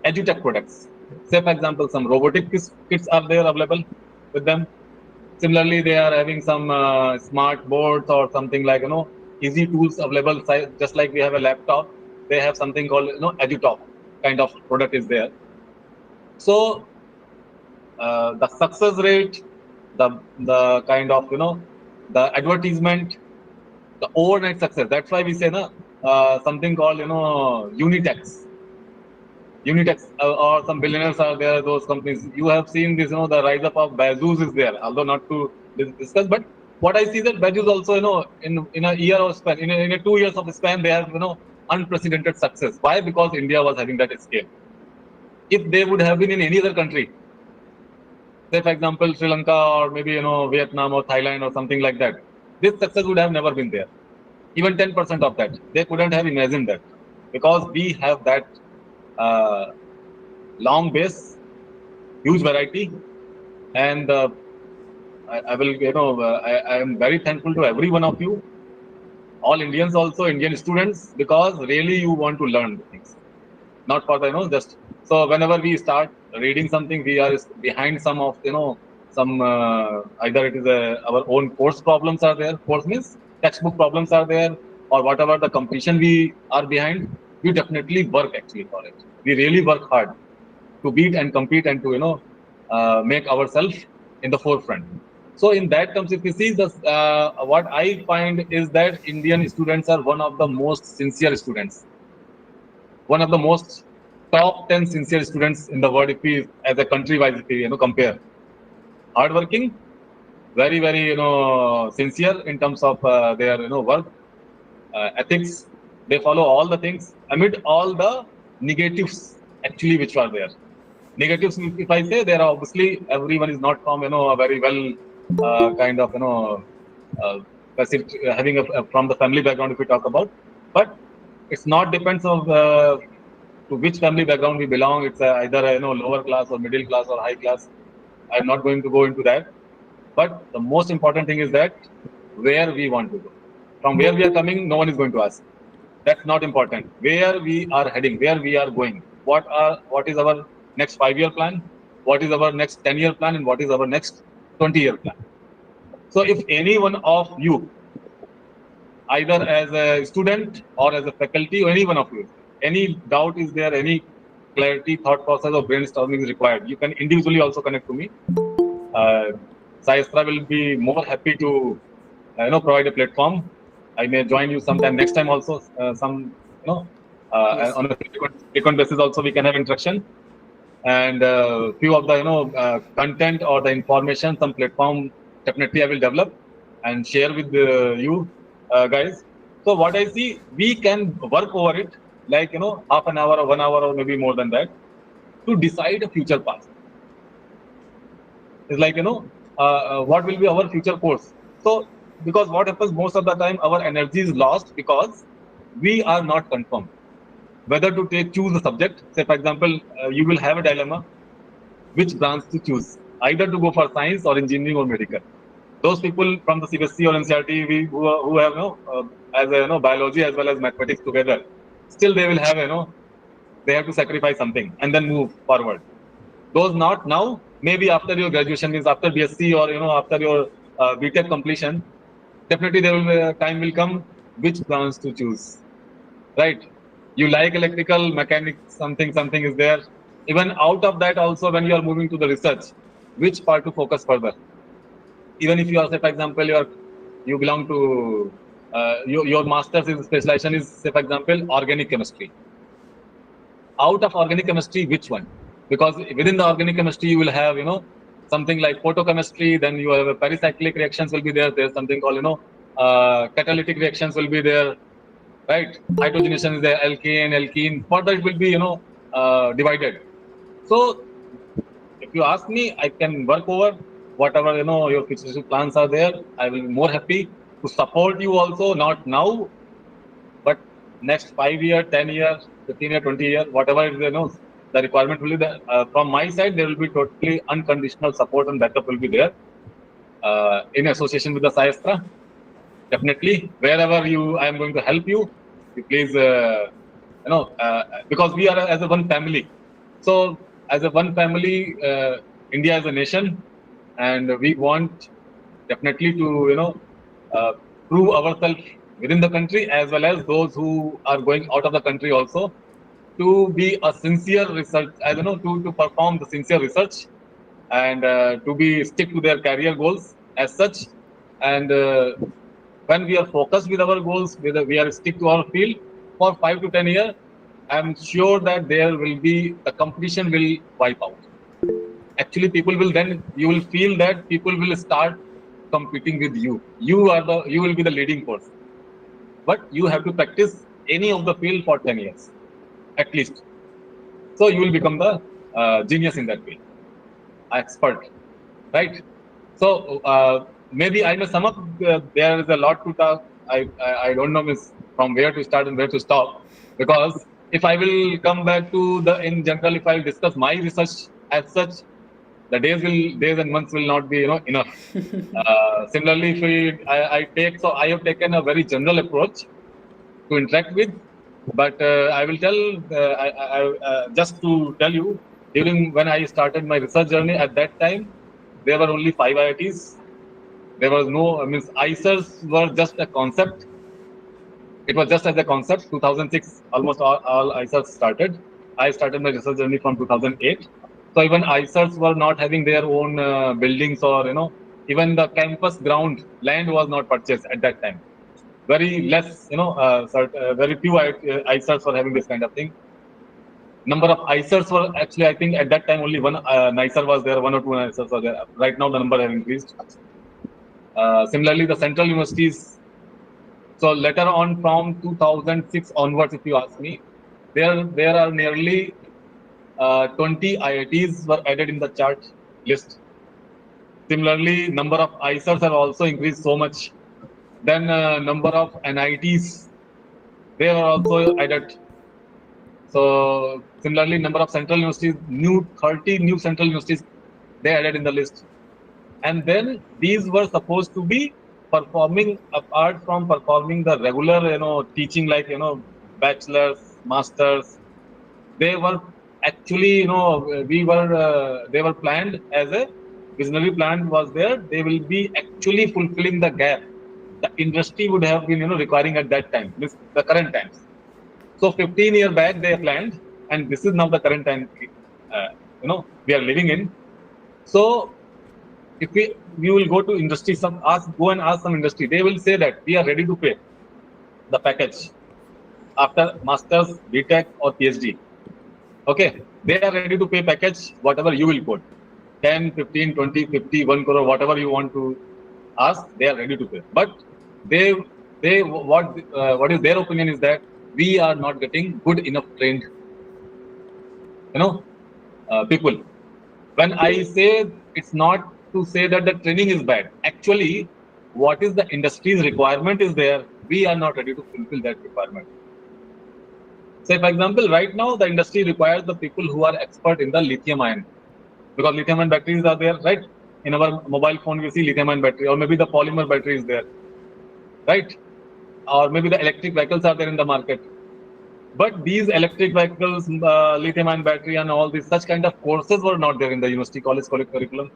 edutech products. Say for example, some robotic kits are there available with them. Similarly, they are having some smart boards or something like easy tools available. Just like we have a laptop, they have something called edutop kind of product is there. So the success rate, the kind of the advertisement, the overnight success. That's why we say something called Unitex. Unitex or some billionaires are there. Those companies you have seen this. The rise up of Bazoo's is there. Although not to discuss, but what I see that Bazoo's also in a year of span, in a 2 years of span, they have unprecedented success. Why? Because India was having that scale. If they would have been in any other country, say for example Sri Lanka or maybe Vietnam or Thailand or something like that, this success would have never been there. Even 10% of that, they couldn't have imagined that, because we have that uh, long base, huge variety, and I will I am very thankful to every one of you, all Indians also, Indian students, because really you want to learn the things, not for the just. So whenever we start reading something, we are behind some of some either it is our own course problems are there. Course means textbook problems are there, or whatever the competition we are behind. we definitely work actually for it. We really work hard to beat and compete and to make ourselves in the forefront. So in that terms, if you see this, what I find is that Indian students are one of the most sincere students, one of the most top 10 sincere students in the world. If we, as a country wise, if we compare, hardworking, very very sincere in terms of their work ethics. They follow all the things amid all the negatives actually which are there. Negatives, if I say, there are obviously everyone is not from a very well kind of uh, having from the family background if we talk about, but it's not depends of to which family background we belong. It's either lower class or middle class or high class. I'm not going to go into that, but the most important thing is that where we want to go, from where we are coming, no one is going to ask. That's not important. Where we are heading, where we are going, what is our next 5 year plan, what is our next 10 year plan, and what is our next 20 year plan. So if any one of you, either as a student or as a faculty, or any one of you, any doubt is there, any clarity, thought process, or brainstorming is required, you can individually also connect to me. Saistra will be more happy to provide a platform. I may join you sometime next time also. Some Yes. on a frequent basis also we can have interaction, and few of the content or the information, some platform definitely I will develop and share with you guys. So what I see, we can work over it like half an hour or 1 hour or maybe more than that to decide a future path. It's like what will be our future course. So because what happens most of the time, our energy is lost because we are not confirmed whether to choose the subject. Say for example, you will have a dilemma which branch to choose, either to go for science or engineering or medical. Those people from the CBSE or NCRT who have as a biology as well as mathematics together, still they will have they have to sacrifice something and then move forward. Those not now, maybe after your graduation, means after BSc or after your BTech completion, definitely there will be a time will come which branch to choose, right? You like electrical, mechanics, something is there. Even out of that also, when you are moving to the research, which part to focus further? Even if you are, say for example, you belong to your master's is specialization is, say for example, organic chemistry. Out of organic chemistry, which one? Because within the organic chemistry, you will have something like photochemistry. Then you have a pericyclic reactions will be there. There's something called catalytic reactions will be there, right? Hydrogenation is there, alkane, alkene. Further, it will be divided. So if you ask me, I can work over whatever your future plans are there. I will be more happy to support you also. Not now, but next 5 year, 10 year, 15 year, 20 year, whatever is the requirement will be there. From my side, there will be totally unconditional support and backup will be there in association with the Sayastra. Definitely, wherever I am going to help you. You please, because we are as a one family. So as a one family, India is a nation, and we want definitely to uh, prove ourselves within the country as well as those who are going out of the country also to be a sincere research, as to perform the sincere research and to be stick to their career goals as such. And when we are focused with our goals, whether we are stick to our field for 5 to 10 years, I'm sure that there will be the competition will wipe out. Actually, people will then you will feel that people will start competing with you. You will be the leading force, but you have to practice any of the field for 10 years at least. So you will become the genius in that field, expert, right? So maybe I may sum up. There is a lot to talk. I don't know miss, from where to start and where to stop, because if I will come back to the in general, if I will discuss my research as such, the days and months will not be enough. Similarly, if I have taken a very general approach to interact with, but I will tell just to tell you, during when I started my research journey at that time, there were only 5 IITs. There was no, I mean, IISERs were just a concept. It was just as a concept. 2006, almost all IISERs started. I started my research journey from 2008. So even IISERs were not having their own buildings, or even the campus ground land was not purchased at that time. Very less, very few IISERs were having this kind of thing. Number of IISERs were actually, I think at that time only one NISER was there, one or two NISERs were there. Right now the number have increased. Similarly, the central universities. So later on, from 2006 onwards, if you ask me, there are nearly 20 IITs were added in the chart list. Similarly, number of IISERs have also increased so much. Then number of NITs, they are also added. So similarly, number of central universities, 30 new central universities, they added in the list. And then these were supposed to be performing, apart from performing the regular, teaching, like, bachelors, masters. They were actually, they were planned as a visionary plan was there. They will be actually fulfilling the gap the industry would have been, requiring at that time, the current times. So 15 years back they planned, and this is now the current time, we are living in. So if we will go to industry, go and ask some industry, they will say that we are ready to pay the package after masters, BTech or PhD. Okay, they are ready to pay package whatever you will quote, 10, 15, 20, 50, 1 crore, whatever you want to ask, they are ready to pay. But they what is their opinion is that we are not getting good enough trained, people. When I say, it's not to say that the training is bad. Actually, what is the industry's requirement is there. We are not ready to fulfill that requirement. Say, for example, right now the industry requires the people who are expert in the lithium ion, because lithium ion batteries are there, right? In our mobile phone, we see lithium ion battery, or maybe the polymer battery is there, right? Or maybe the electric vehicles are there in the market. But these electric vehicles, lithium ion battery, and all these such kind of courses were not there in the university college curriculum.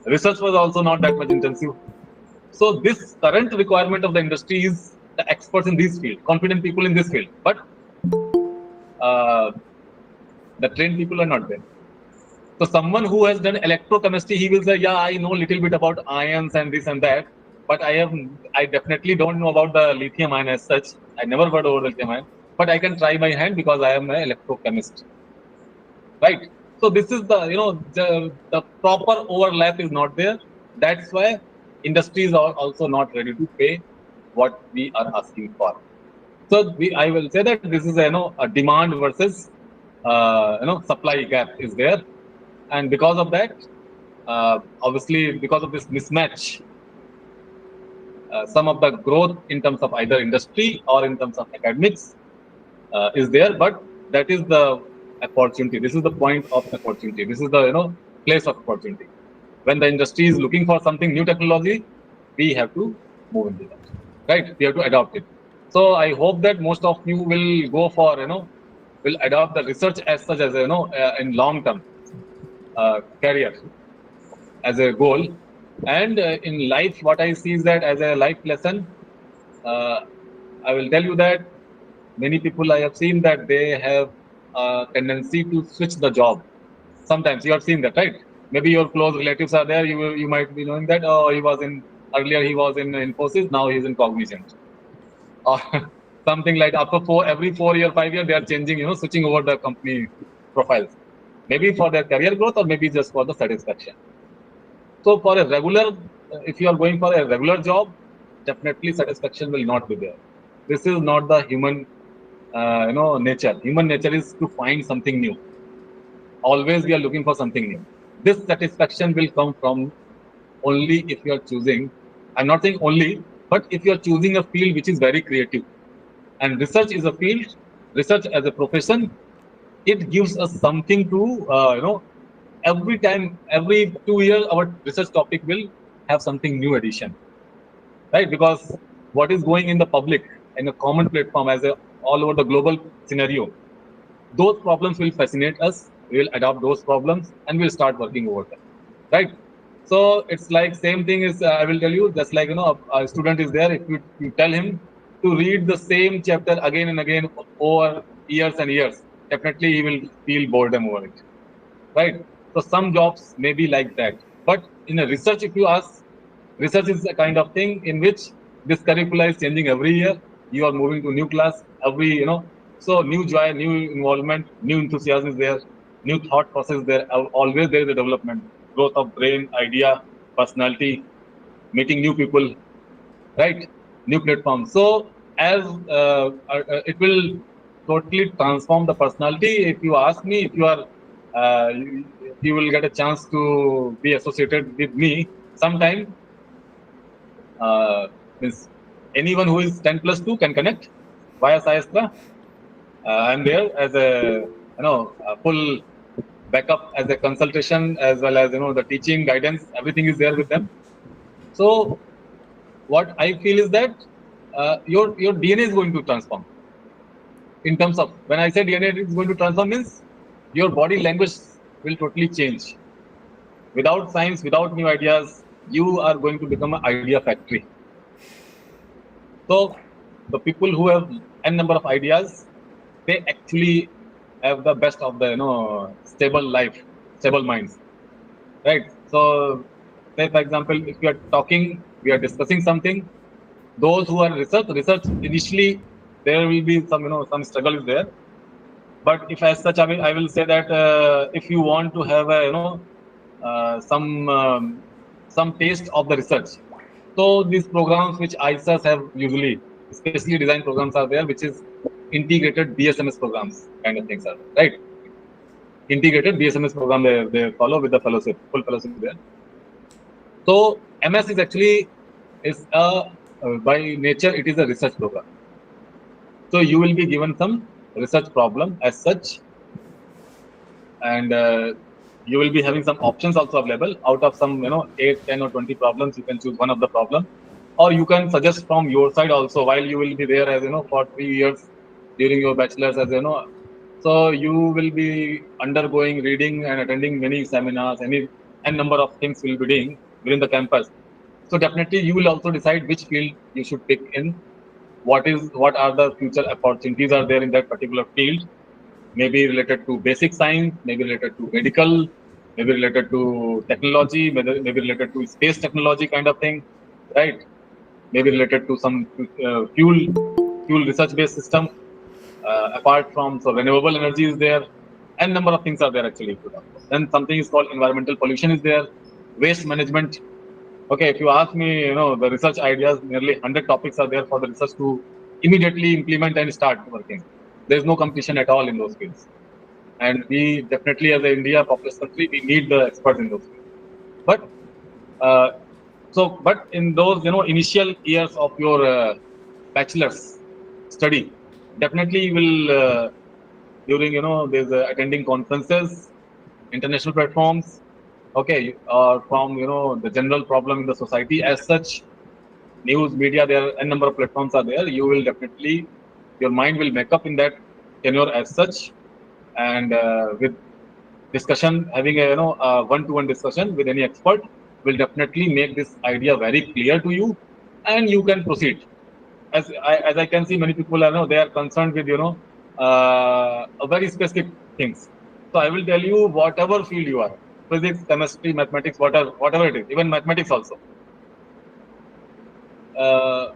Research was also not that much intensive. So this current requirement of the industry is the experts in this field, confident people in this field. But uh, the trained people are not there. So someone who has done electrochemistry, he will say, yeah, I know a little bit about ions and this and that, but I definitely don't know about the lithium ion as such. I never heard about lithium ion, but I can try my hand because I am an electrochemist, right? So this is the proper overlap is not there. That's why industries are also not ready to pay what we are asking for. So I will say that this is a demand versus supply gap is there, and because of that, obviously because of this mismatch, some of the growth in terms of either industry or in terms of academics is there, but that is the opportunity. This is the point of opportunity. This is the place of opportunity. When the industry is looking for something new technology, we have to move into that, right? We have to adopt it. So I hope that most of you will go for will adopt the research as such as in long term career as a goal. And in life, what I see is that as a life lesson, uh, I will tell you that many people I have seen that they have a tendency to switch the job. Sometimes you have seen that, right? Maybe your close relatives are there. You might be knowing that, oh, he was in Infosys, now he's in Cognizant, or something like after every 4 year, 5 year, they are changing, switching over the company profiles, maybe for their career growth or maybe just for the satisfaction. So for a regular, if you are going for a regular job, definitely satisfaction will not be there. This is not the human, nature. Human nature is to find something new. Always we are looking for something new. This satisfaction will come from only if you are choosing. I'm not saying only, but if you are choosing a field which is very creative, and research is a field, research as a profession, it gives us something to, every time, every 2 years, our research topic will have something new addition, right? Because what is going in the public in a common platform as a all over the global scenario, those problems will fascinate us. We will adopt those problems and we'll start working over them, right? So it's like same thing is I will tell you, just like a student is there. If you tell him to read the same chapter again and again over years and years, definitely he will feel boredom over it, right? So some jobs may be like that. But in a research, if you ask, research is a kind of thing in which this curricula is changing every year. You are moving to new class every, so new joy, new involvement, new enthusiasm is there, new thought process is there. Always there is a development, growth of brain, idea, personality, meeting new people, right? New platform. So as it will totally transform the personality. If you ask me, if you are, you will get a chance to be associated with me sometime. Means anyone who is 10 plus 2 can connect via Sayastra. I'm there as a full backup, as a consultation, as well as the teaching guidance. Everything is there with them. So what I feel is that your DNA is going to transform. In terms of, when I say DNA is going to transform, means your body language will totally change. Without science, without new ideas, you are going to become an idea factory. So the people who have n number of ideas, they actually have the best of the stable life, stable minds, right? So say for example, if we are talking, we are discussing something. Those who are research initially, there will be some some struggle is there. But if as such, I will say that if you want to have a some taste of the research, so these programs which IISERs have usually, especially design programs are there, which is integrated BSMS programs kind of things are there, right? Integrated BSMS program they follow with the fellowship, full fellowship there. So MS is actually is by nature it is a research program. So you will be given some research problem as such, and you will be having some options also available. Out of some 8, 10 or 20 problems, you can choose one of the problem, or you can suggest from your side also, while you will be there as for 3 years during your bachelor's, as so you will be undergoing reading and attending many seminars, any n number of things will be doing within the campus. So definitely you will also decide which field you should pick in, what are the future opportunities are there in that particular field, maybe related to basic science, maybe related to medical, maybe related to technology, maybe related to space technology kind of thing, right? Maybe related to some fuel research based system. Apart from, so renewable energy is there, and number of things are there actually. Then something is called environmental pollution is there, waste management. Okay, if you ask me, the research ideas, nearly 100 topics are there for the research to immediately implement and start working. There is no competition at all in those fields. And we definitely, as an India populous country, we need the experts in those fields. But uh, but in those initial years of your bachelor's study, definitely you will during there's attending conferences, international platforms, okay, or from the general problem in the society as such, news media, there are a number of platforms are there. You will definitely, your mind will make up in that tenure as such, and with discussion, having a one-to-one discussion with any expert will definitely make this idea very clear to you, and you can proceed. As I can see, many people are they are concerned with a very specific things. So I will tell you, whatever field you are, physics, chemistry, mathematics, whatever it is, even mathematics also, uh,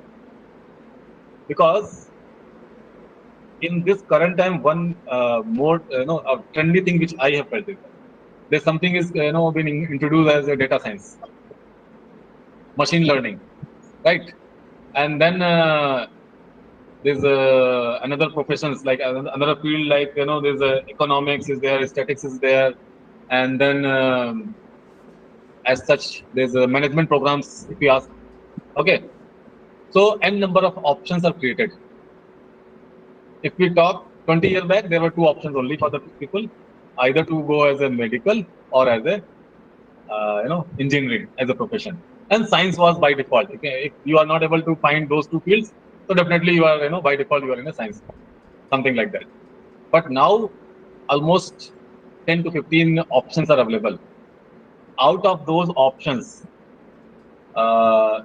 because in this current time, one more a trendy thing which I have felt is that there's something is been introduced as a data science, machine learning, right? And then there's another professions, like another field, like there's economics is there, statistics is there, and then as such there's management programs. If you ask, okay, so n number of options are created. If we talk 20 years back, there were two options only for the people, either to go as a medical or as a engineering as a profession, and science was by default. Okay, if you are not able to find those two fields, so definitely you are by default you are in a science, something like that. But now almost 10 to 15 options are available. Out of those options,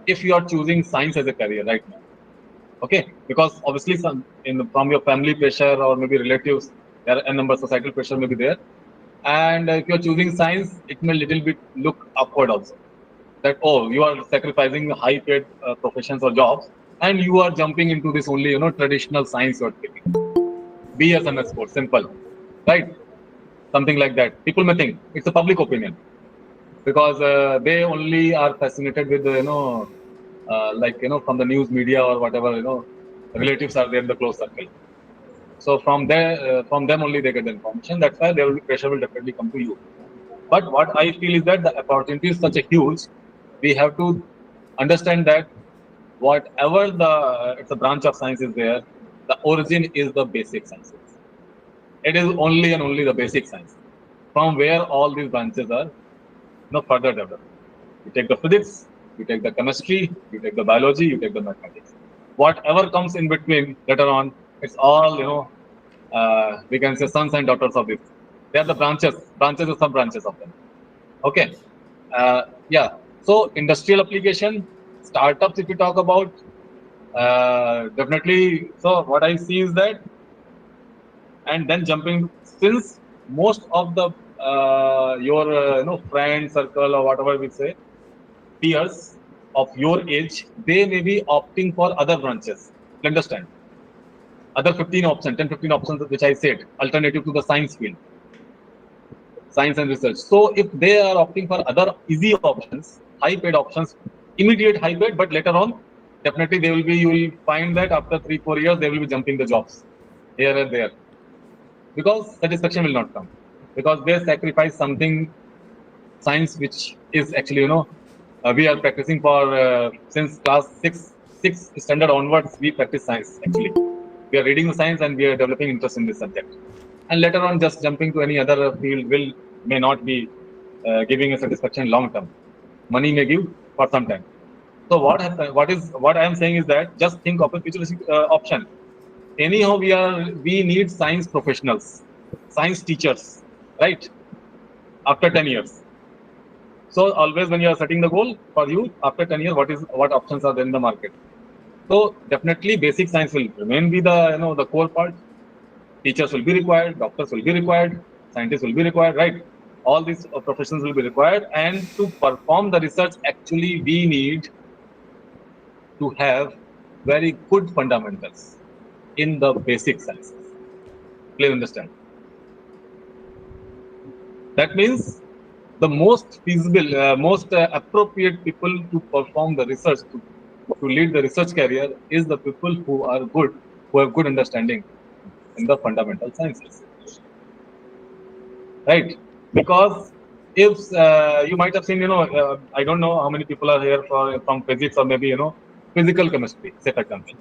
if you are choosing science as a career right now, Okay, because obviously from your family pressure or maybe relatives, there are a number of societal pressure may be there. And if you're choosing science, it may little bit look upward also. That, oh, you are sacrificing high paid professions or jobs, and you are jumping into this only, traditional science you're taking. BSMS course, simple, right? Something like that. People may think it's a public opinion because they only are fascinated with from the news media or whatever, relatives are there in the close circle. So from them only they get the information. That's why there will be pressure will definitely come to you. But what I feel is that the opportunity is such a huge. We have to understand that whatever it's a branch of science is there, the origin is the basic sciences. It is only and only the basic science from where all these branches are further developed. You take the physics, you take the chemistry, you take the biology, you take the mathematics. Whatever comes in between later on, it's all we can say sons and daughters of this. They are the branches or sub branches of them. Okay, yeah. So industrial application, startups. If you talk about, definitely. So what I see is that, and then jumping, since most of the your friend circle or whatever we say, peers of your age, they may be opting for other branches. You understand? Other 15 options, 10, 15 options, which I said, alternative to the science field, science and research. So if they are opting for other easy options, high paid options, immediate high paid, but later on, definitely you will find that after 3, 4 years, they will be jumping the jobs here and there because satisfaction will not come because they sacrifice something science which is actually we are practicing for since class 6 standard onwards. We practice science actually. We are reading the science and we are developing interest in this subject. And later on, just jumping to any other field may not be giving a satisfaction long term. Money may give for some time. So what I am saying is that just think of a futuristic option. Anyhow, we need science professionals, science teachers, right? After 10 years. So always when you are setting the goal for you after 10 years, what options are there in the market? So definitely basic science will remain be the core part. Teachers will be required, doctors will be required, scientists will be required, right? All these professions will be required, and to perform the research, actually we need to have very good fundamentals in the basic sciences. Please understand. That means the most feasible, most appropriate people to perform the research, to lead the research career, is the people who are good, who have good understanding in the fundamental sciences, right? Because if you might have seen, I don't know how many people are here from physics or maybe physical chemistry, say for example.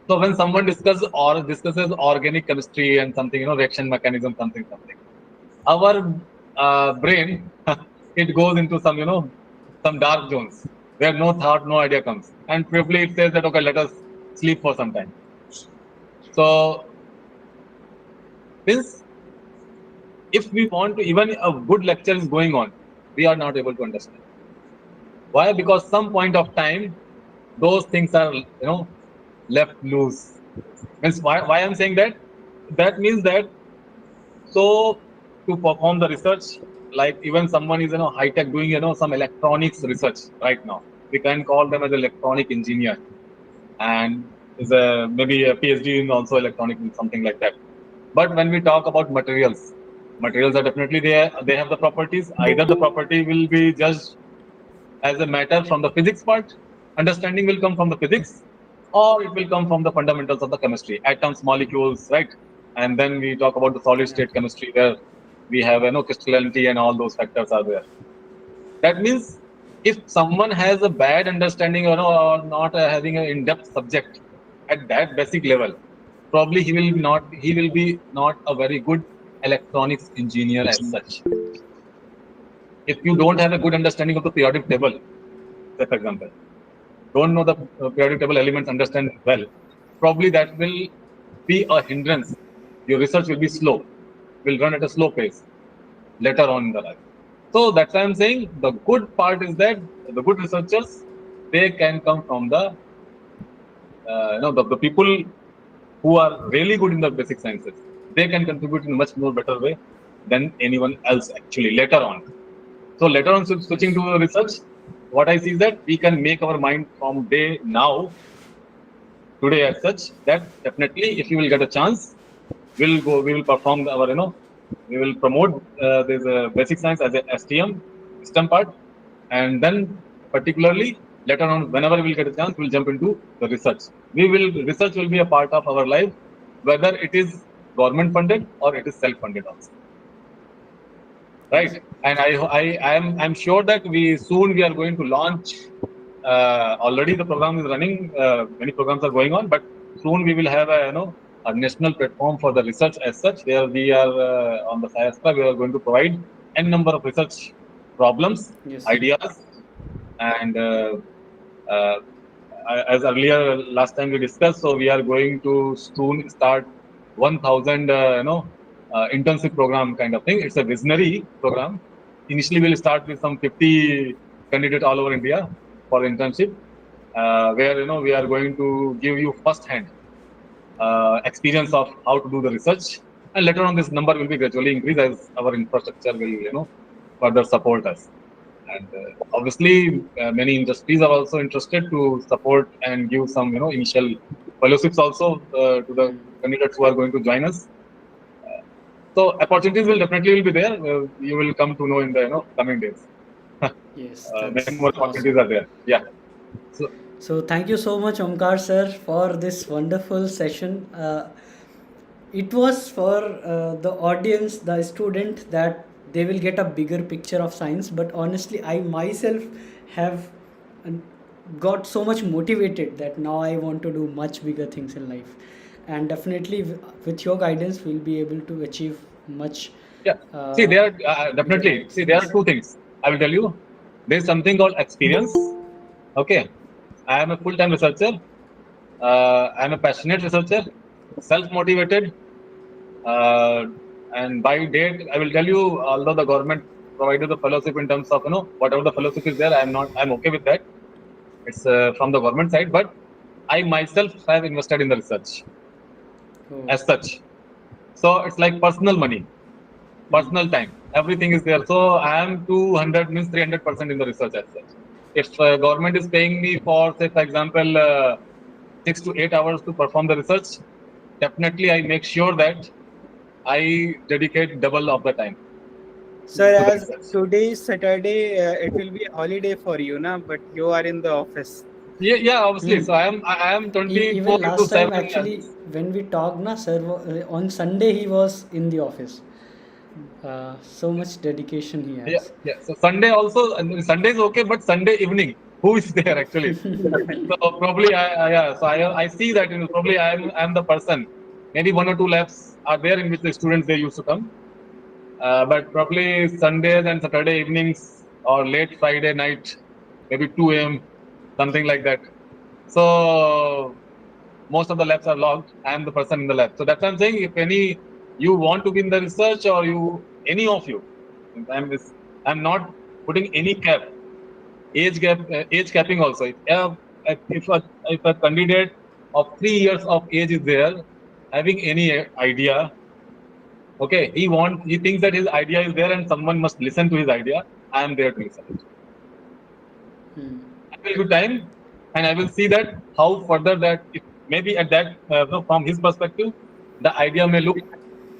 So when someone discusses organic chemistry and something, reaction mechanism, something, our brain it goes into some dark zones where no thought, no idea comes, and probably it says that okay, let us sleep for some time. So means if we want to, even a good lecture is going on, we are not able to understand. Why? Because some point of time those things are left loose. Means why I'm saying that? That means that, so to perform the research, like even someone is high tech doing some electronics research right now, we can call them as electronic engineer, and is a maybe a PhD in also electronic, something like that. But when we talk about materials are definitely there. They have the properties. Either the property will be judged as a matter from the physics part, understanding will come from the physics, or it will come from the fundamentals of the chemistry, atoms, molecules, right? And then we talk about the solid state chemistry, where we have crystallinity and all those factors are there. That means if someone has a bad understanding or not having an in-depth subject at that basic level, probably he will be not a very good electronics engineer as such. If you don't have a good understanding of the periodic table, say for example, don't know the periodic table elements, understand well, probably that will be a hindrance. Your research will be slow, will run at a slow pace later on in the life. So that's why I'm saying the good part is that the good researchers, they can come from the the people who are really good in the basic sciences, they can contribute in a much more better way than anyone else actually later on. So later on, switching Yes. to research, what I see is that we can make our mind from day now, today as such, that definitely if you will get a chance, we will perform our, we will promote this basic science as a STM system part, and then particularly later on, whenever we'll get a chance, we'll jump into the research. Research will be a part of our life, whether it is government funded or it is self funded also, Yes. right? And I'm sure that we are going to launch. Already the program is running. Many programs are going on, but soon we will have a national platform for the research as such. Where we are on the IISER, we are going to provide n number of research problems, Yes. ideas, and uh, as earlier last time we discussed, so we are going to soon start 1,000 intensive program kind of thing. It's a visionary program. Initially, we'll start with some 50 candidates all over India for internship, where we are going to give you first hand experience of how to do the research, and later on this number will be gradually increased as our infrastructure will further support us. And obviously, many industries are also interested to support and give some initial fellowships also to the Hmm. candidates who are going to join us. So opportunities will definitely will be there. You will come to know in the coming days. Yes, Many more that's opportunities awesome. are there. Yeah. So So thank you so much, Omkar sir, for this wonderful session. It was for the audience, the student, that they will get a bigger picture of science. But honestly, I myself have uh, got so much motivated that now I want to do much bigger things in life. And definitely, with your guidance, we'll be able to achieve much yeah. See, uh, there are bigger definitely. heights. See, there are Yes. two things. I will tell you. There is something called experience. Okay. I am a full-time researcher. I am a passionate researcher, self-motivated, uh, and by date, I will tell you. Although the government provided the fellowship in terms of whatever the fellowship is there, I'm okay with that. It's from the government side, but I myself have invested in the research Oh. as such. So it's like personal money, Hmm. personal time. Everything is there. So I am 200 means 300% in the research as such. If government is paying me for, say, for example, 6 to 8 hours to perform the research, definitely I make sure that I dedicate double of the time Sir, to the as research. today is Saturday, it will be a holiday for you, na? But you are in the office. Yeah, yeah, obviously. Hmm. So I am 24 Even into last time, 7. actually, when we talked, na sir, on Sunday he was in the office. So much dedication he Yeah, has. yeah. So Sunday also, and Sunday is okay, but Sunday evening, who is there actually? So probably yeah. So I see that probably I'm the person. Maybe one or two labs are there in which the students they used to come, but probably Sundays and Saturday evenings or late Friday night, maybe 2 a.m. something like that. So most of the labs are logged. I am the person in the lab. So that's what I'm saying. If any you want to be in the research or any of you, I'm this, I'm not putting any age capping also. If a candidate of 3 years of age is there, having any idea, okay, he thinks that his idea is there and someone must listen to his idea. I am there to listen. Hmm. I will give time, and I will see that how further that if maybe at that from his perspective, the idea may look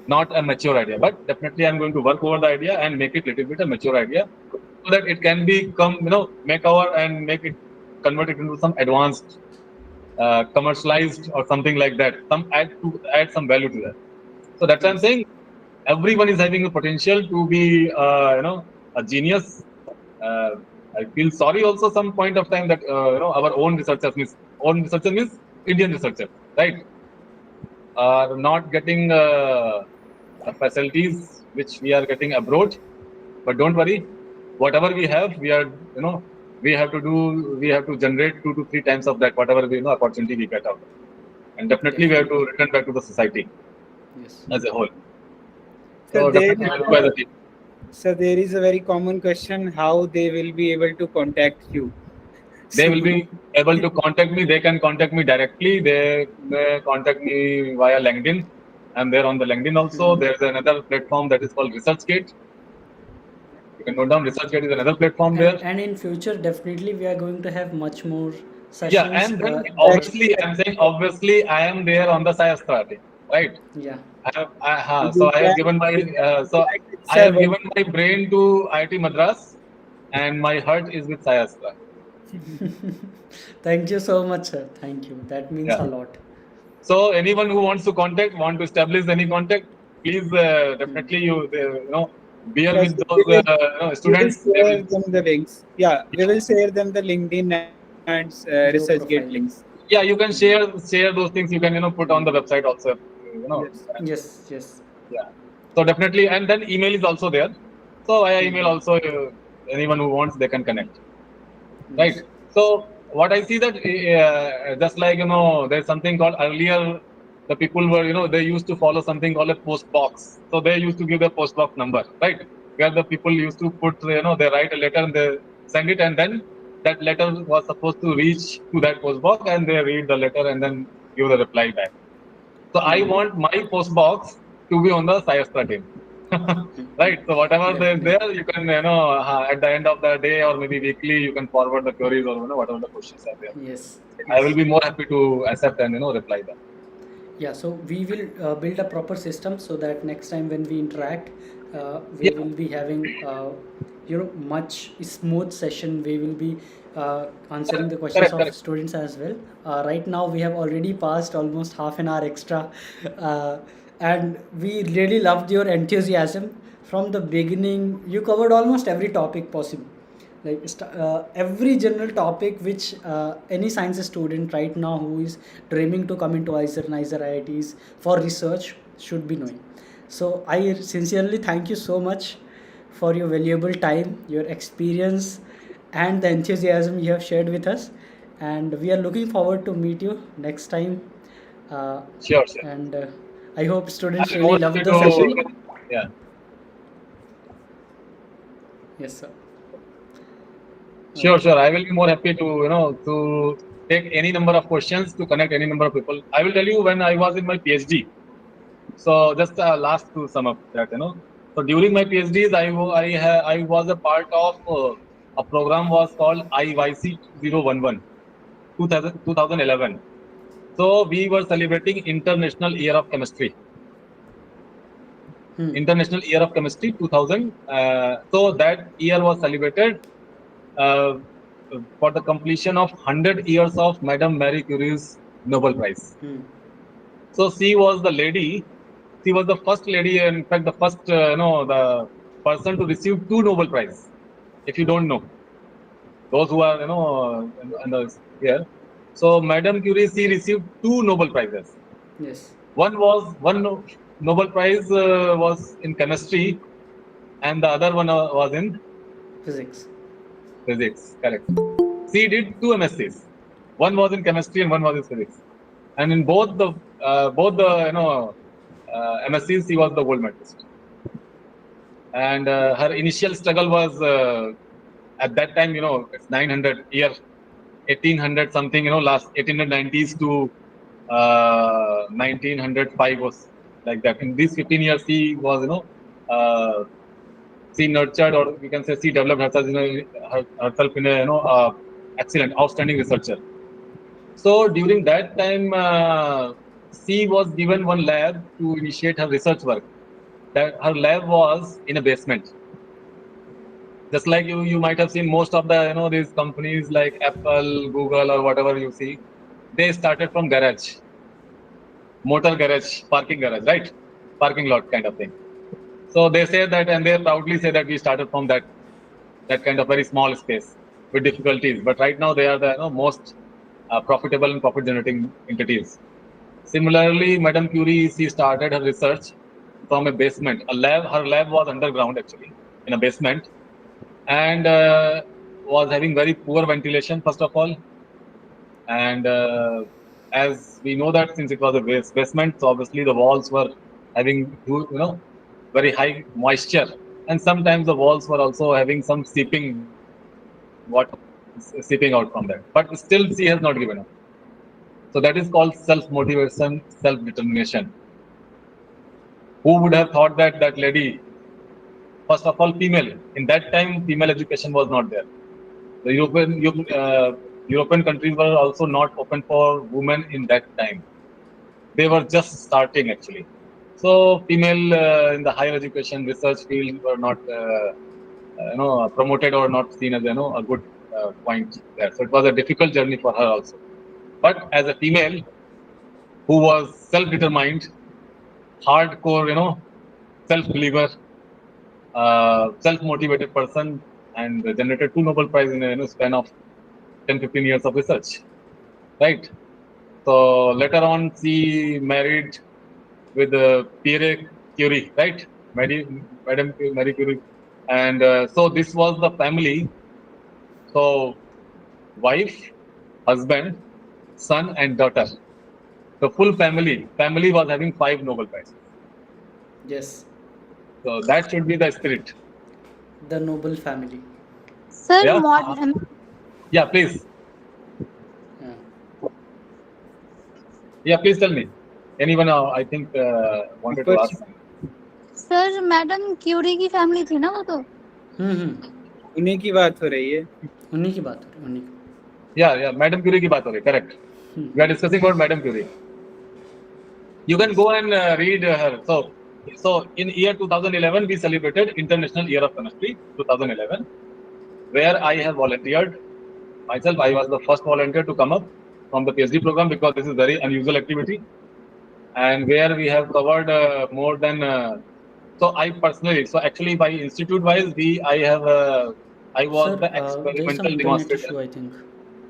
not a mature idea, but definitely I'm going to work over the idea and make it little bit a mature idea so that it can become make our and make it convert it into some advanced commercialized or something like that. Add some value to that. So that's why I'm Yes. saying everyone is having a potential to be a genius. uh, I feel sorry also some point of time that our own researchers means Indian researchers, right, are not getting the facilities which we are getting abroad. But don't worry, whatever we have, we have to do. We have to generate 2 to 3 times of that whatever opportunity we get out of it. And definitely we have to Definitely. return back to the society Yes. as a whole. So So there definitely is we'll do as a team. so there is a very common question: how they will be able to contact you? They will be able to contact me. They can contact me directly. They may contact me via LinkedIn. I'm there on the LinkedIn also. There's another platform that is called ResearchGate. You can note down ResearchGate is another platform there. And in future, definitely we are going to have much more Yeah, sessions. and then Exactly. obviously, I'm saying obviously I am there on the IISER team, right? Yeah. So You I have can given my so like I sir, have given my brain to IIT Madras, and my heart is with IISER. Thank you so much, sir. Thank you. That means Yeah. a lot. So anyone who wants to contact, want to establish any contact, please definitely bear yes, with those we will students. They will, share them the links. Yeah, we will share them the LinkedIn and Your ResearchGate profile. links. yeah, you can share those things. You can put on the website also. Yes. And, Yes, yes. yeah. So definitely, and then email is also there. So via email also, anyone who wants they can connect. Right. Yes. So what I see that just like there's something called earlier. The people were they used to follow something called a post box. So they used to give the post box number, right? Where the people used to put they write a letter and they send it, and then that letter was supposed to reach to that post box, and they read the letter and then give the reply back. So I want my post box to be on the Sayastra team. Right. So whatever is Definitely. there, you can at the end of the day or maybe weekly, you can forward the queries or whatever the questions are there. Yes. I will Yes. be more happy to accept and reply them. Yeah, so we will build a proper system so that next time when we interact, we Yeah. will be having much smooth session. We will be answering the questions Correct. of Correct. students as well. Right now we have already passed almost half an hour extra, uh, and we really loved your enthusiasm from the beginning. You covered almost every topic possible, like every general topic which any science student right now who is dreaming to come into IISER, NISER, IITs for research should be knowing. So I sincerely thank you so much for your valuable time, your experience, and the enthusiasm you have shared with us. And we are looking forward to meet you next time. Uh, Sure. Sure. and I hope I'll students be really more love happy the session. to. Yeah. Yes, sir. Sure. Okay. Sure. I will be more happy to to take any number of questions to connect any number of people. I will tell you when I was in my PhD. So just last to sum up that So during my PhDs, I was a part of a program was called IYC 2011, 2011. So we were celebrating International Year of Chemistry. Hmm. International Year of Chemistry 2000. So that year was celebrated uh, for the completion of 100 years of Madame Marie Curie's Nobel Prize. Hmm. So she was the lady. She was the first lady, in fact, the first, the person to receive two Nobel Prize. If you don't know, those who are, in the here. So Madame Curie, she received two Nobel Prizes. Yes. Nobel Prize was in chemistry, and the other one was in Physics. physics. Correct. She did two MSCs. One was in chemistry and one was in physics. And in both the MSCs, she was the gold medalist. And her initial struggle was at that time, it's 900 year, 1800 something, last 1890s to 1905 was like that. In these 15 years, she was, she nurtured, or we can say she developed herself, herself in a, excellent, outstanding researcher. So during that time, she was given one lab to initiate her research work. That her lab was in a basement. Just like you might have seen most of the these companies like Apple, Google, or whatever you see, they started from garage, motor garage, parking garage, right? Parking lot kind of thing. So they say that, and they proudly say that we started from that kind of very small space with difficulties. But right now they are the most profitable and profit generating entities. Similarly, Madame Curie, she started her research from a basement. Her lab was underground actually, in a basement, and was having very poor ventilation first of all. And as we know that since it was a basement, so obviously the walls were having very high moisture, and sometimes the walls were also having some seeping water. seeping out from that. But still, she has not given up. So that is called self-motivation, self-determination. Who would have thought that that lady, first of all, female, in that time, female education was not there. The European countries were also not open for women in that time. They were just starting actually. So female in the higher education research field were not promoted or not seen as a good point there. So it was a difficult journey for her also. But as a female who was self-determined, hardcore, self-believer, self-motivated person, and generated 2 Nobel Prize in a span of 10-15 years of research, right? So later on, she married with Pierre Curie, right? Madame Marie Curie, and so this was the family. So wife, husband, son, and daughter. The full family was having 5 Nobel Prizes. Yes. So that should be the spirit. The noble family. Sir, Yeah. Yeah, please. Yeah. Yeah, please tell me. Anyone, I think, wanted to ask. Sir madam Curie की family थी ना वो तो उन्हीं की बात हो रही है उन्हीं की बात हो रही उन्हीं की Yeah, Madam Curie की बात हो रही, correct. We are discussing about Madam Curie. You can go and read her. So in year 2011, we celebrated International Year of Chemistry 2011, where I have volunteered myself. I was the first volunteer to come up from the PhD program because this is very unusual activity, and where we have covered more than. So I personally, so actually by institute wise, I was Sir, the there is some experimental internet demonstrator. issue, I think.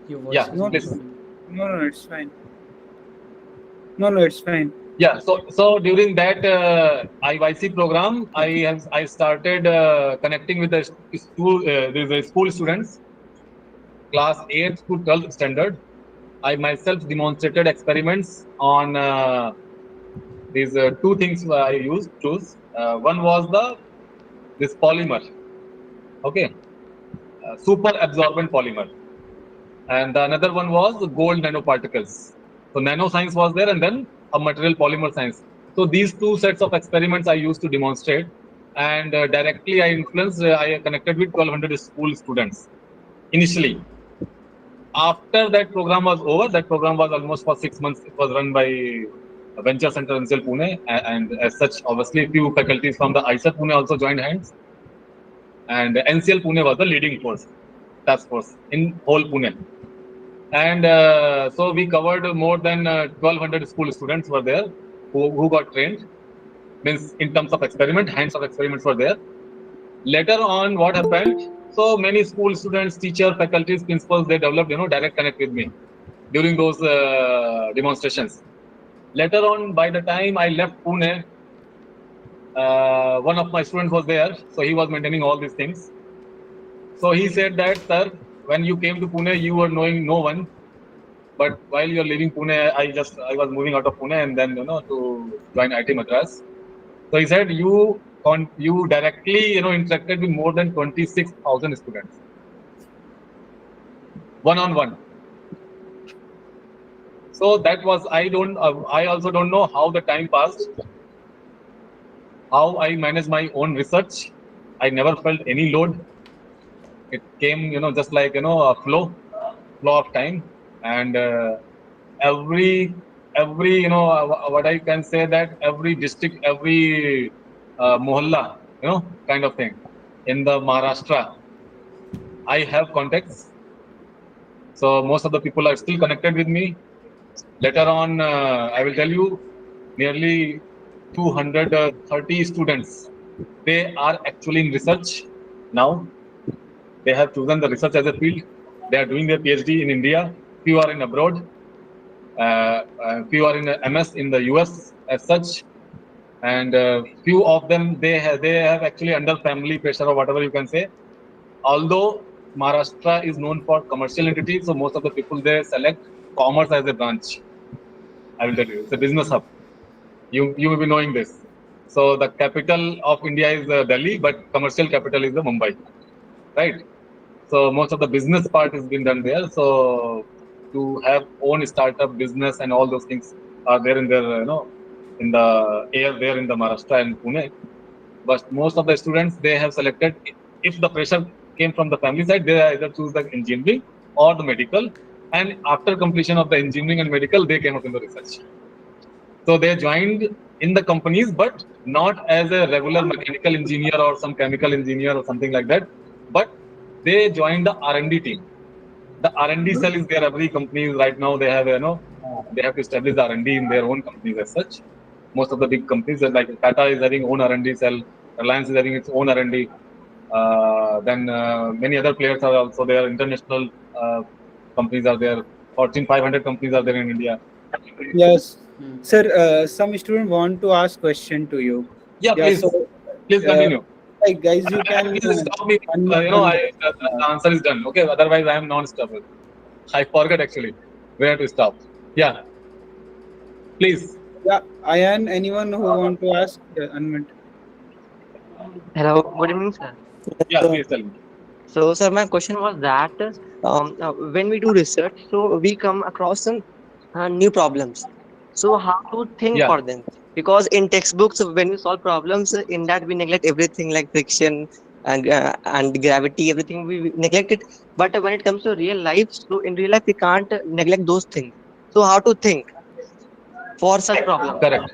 Your voice Yeah, is not please. audible. No, it's fine. No, it's fine. Yeah, so during that IISER program, I started connecting with the school students, class 8th to 12th standard. I myself demonstrated experiments on these 2 things I chose. One was this polymer, okay, super absorbent polymer, and the another one was gold nanoparticles. So nanoscience was there, and then a material polymer science. So these 2 sets of experiments I used to demonstrate, and directly I influenced. I connected with 1,200 school students initially. After that program was over, that program was almost for 6 months. It was run by a venture center in IISER Pune, and as such, obviously, a few faculties from the IISER Pune also joined hands. And NCL Pune was the leading task force in whole Pune. And so we covered more than 1,200 school students were there who got trained. Means in terms of experiment, hands of experiments were there. Later on, what happened? So many school students, teacher, faculties, principals, they developed, direct connect with me during those demonstrations. Later on, by the time I left Pune, one of my students was there, so he was maintaining all these things. So he said that, sir, when you came to Pune, you were knowing no one, but while you are leaving Pune, I was moving out of Pune and then to join IIT Madras. So he said you directly interacted with more than 26,000 students, one-on-one. So that was I also don't know how the time passed, how I managed my own research. I never felt any load. It came just like a flow of time, and every what I can say that every district, every mohalla, kind of thing in the Maharashtra, I have contacts. So most of the people are still connected with me. Later on, I will tell you, nearly 230 students, they are actually in research now. They have chosen the research as a field. They are doing their PhD in India. Few are in abroad. Few are in MS in the US as such. And few of them, they have actually under family pressure or whatever you can say. Although Maharashtra is known for commercial entities, so most of the people they select commerce as a branch. I will tell you, it's a business hub. You will be knowing this. So the capital of India is Delhi, but commercial capital is the Mumbai, right? So most of the business part has been done there. So to have own startup business and all those things are there in their, in the air there in the Maharashtra and Pune. But most of the students, they have selected, if the pressure came from the family side, they either choose the engineering or the medical. And after completion of the engineering and medical, they came up in the research. So they joined in the companies, but not as a regular mechanical engineer or some chemical engineer or something like that. But they joined the R&D team. The R&D cell is there. Every company right now they have, they have to establish the R&D in their own companies as such. Most of the big companies, like Tata is having own R&D cell, Reliance is having its own R&D. Then many other players are also there. International companies are there. Fortune 500 companies are there in India. Yes, sir. Some student want to ask question to you. Yeah, Yeah. please, So, please uh, continue. like guys, you And can please stop me. unmute. The answer is done. Okay, otherwise I am non-stopper. I forget actually where to stop. Yeah, please. Yeah, Ayan, anyone who want to ask, unmute. Hello, good evening, sir. Yeah, please tell me. So, sir, my question was that when we do research, so we come across some new problems. So, how to think Yeah, for them? Because in textbooks, when we solve problems, in that we neglect everything like friction and gravity, everything we neglect it. But when it comes to real life, so in real life we can't neglect those things. So, how to think for such problem? correct.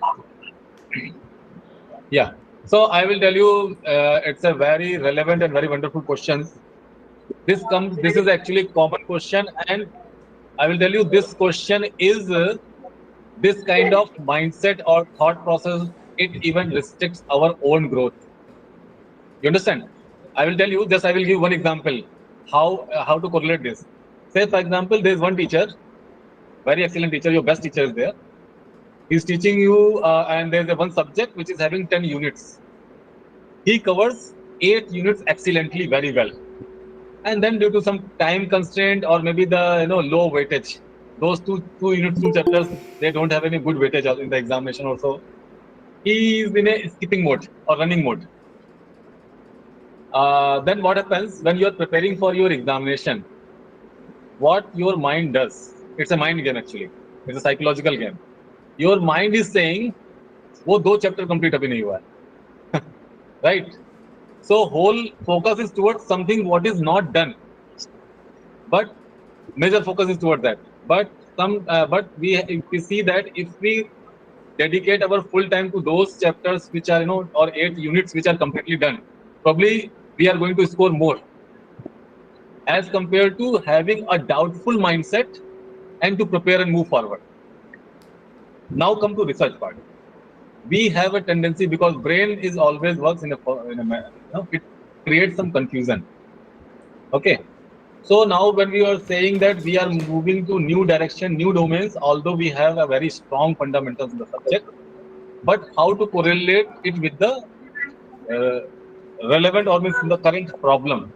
Yeah. So I will tell you, it's a very relevant and very wonderful question. This is actually common question, and I will tell you this question is this kind of mindset or thought process. It even restricts our own growth. You understand? I will tell you this. I will give one example. How to correlate this? Say for example, there is one teacher, very excellent teacher. Your best teacher is there. He's teaching you, and there's a one subject which is having 10 units. He covers 8 units excellently, very well. And then due to some time constraint or maybe the low weightage, those two units, two chapters, they don't have any good weightage in the examination also. He is in a skipping mode or running mode. Then what happens when you are preparing for your examination? What your mind does? It's a mind game actually. It's a psychological game. Your mind is saying, वो दो chapter complete अभी नहीं हुआ है, right? So whole focus is towards something what is not done, but major focus is towards that. But we see that if we dedicate our full time to those chapters which are or 8 units which are completely done, probably we are going to score more as compared to having a doubtful mindset and to prepare and move forward. Now come to research part. We have a tendency, because brain is always works in it creates some confusion. Okay. So now when we are saying that we are moving to new direction, new domains, although we have a very strong fundamentals in the subject, but how to correlate it with the relevant or means the current problem.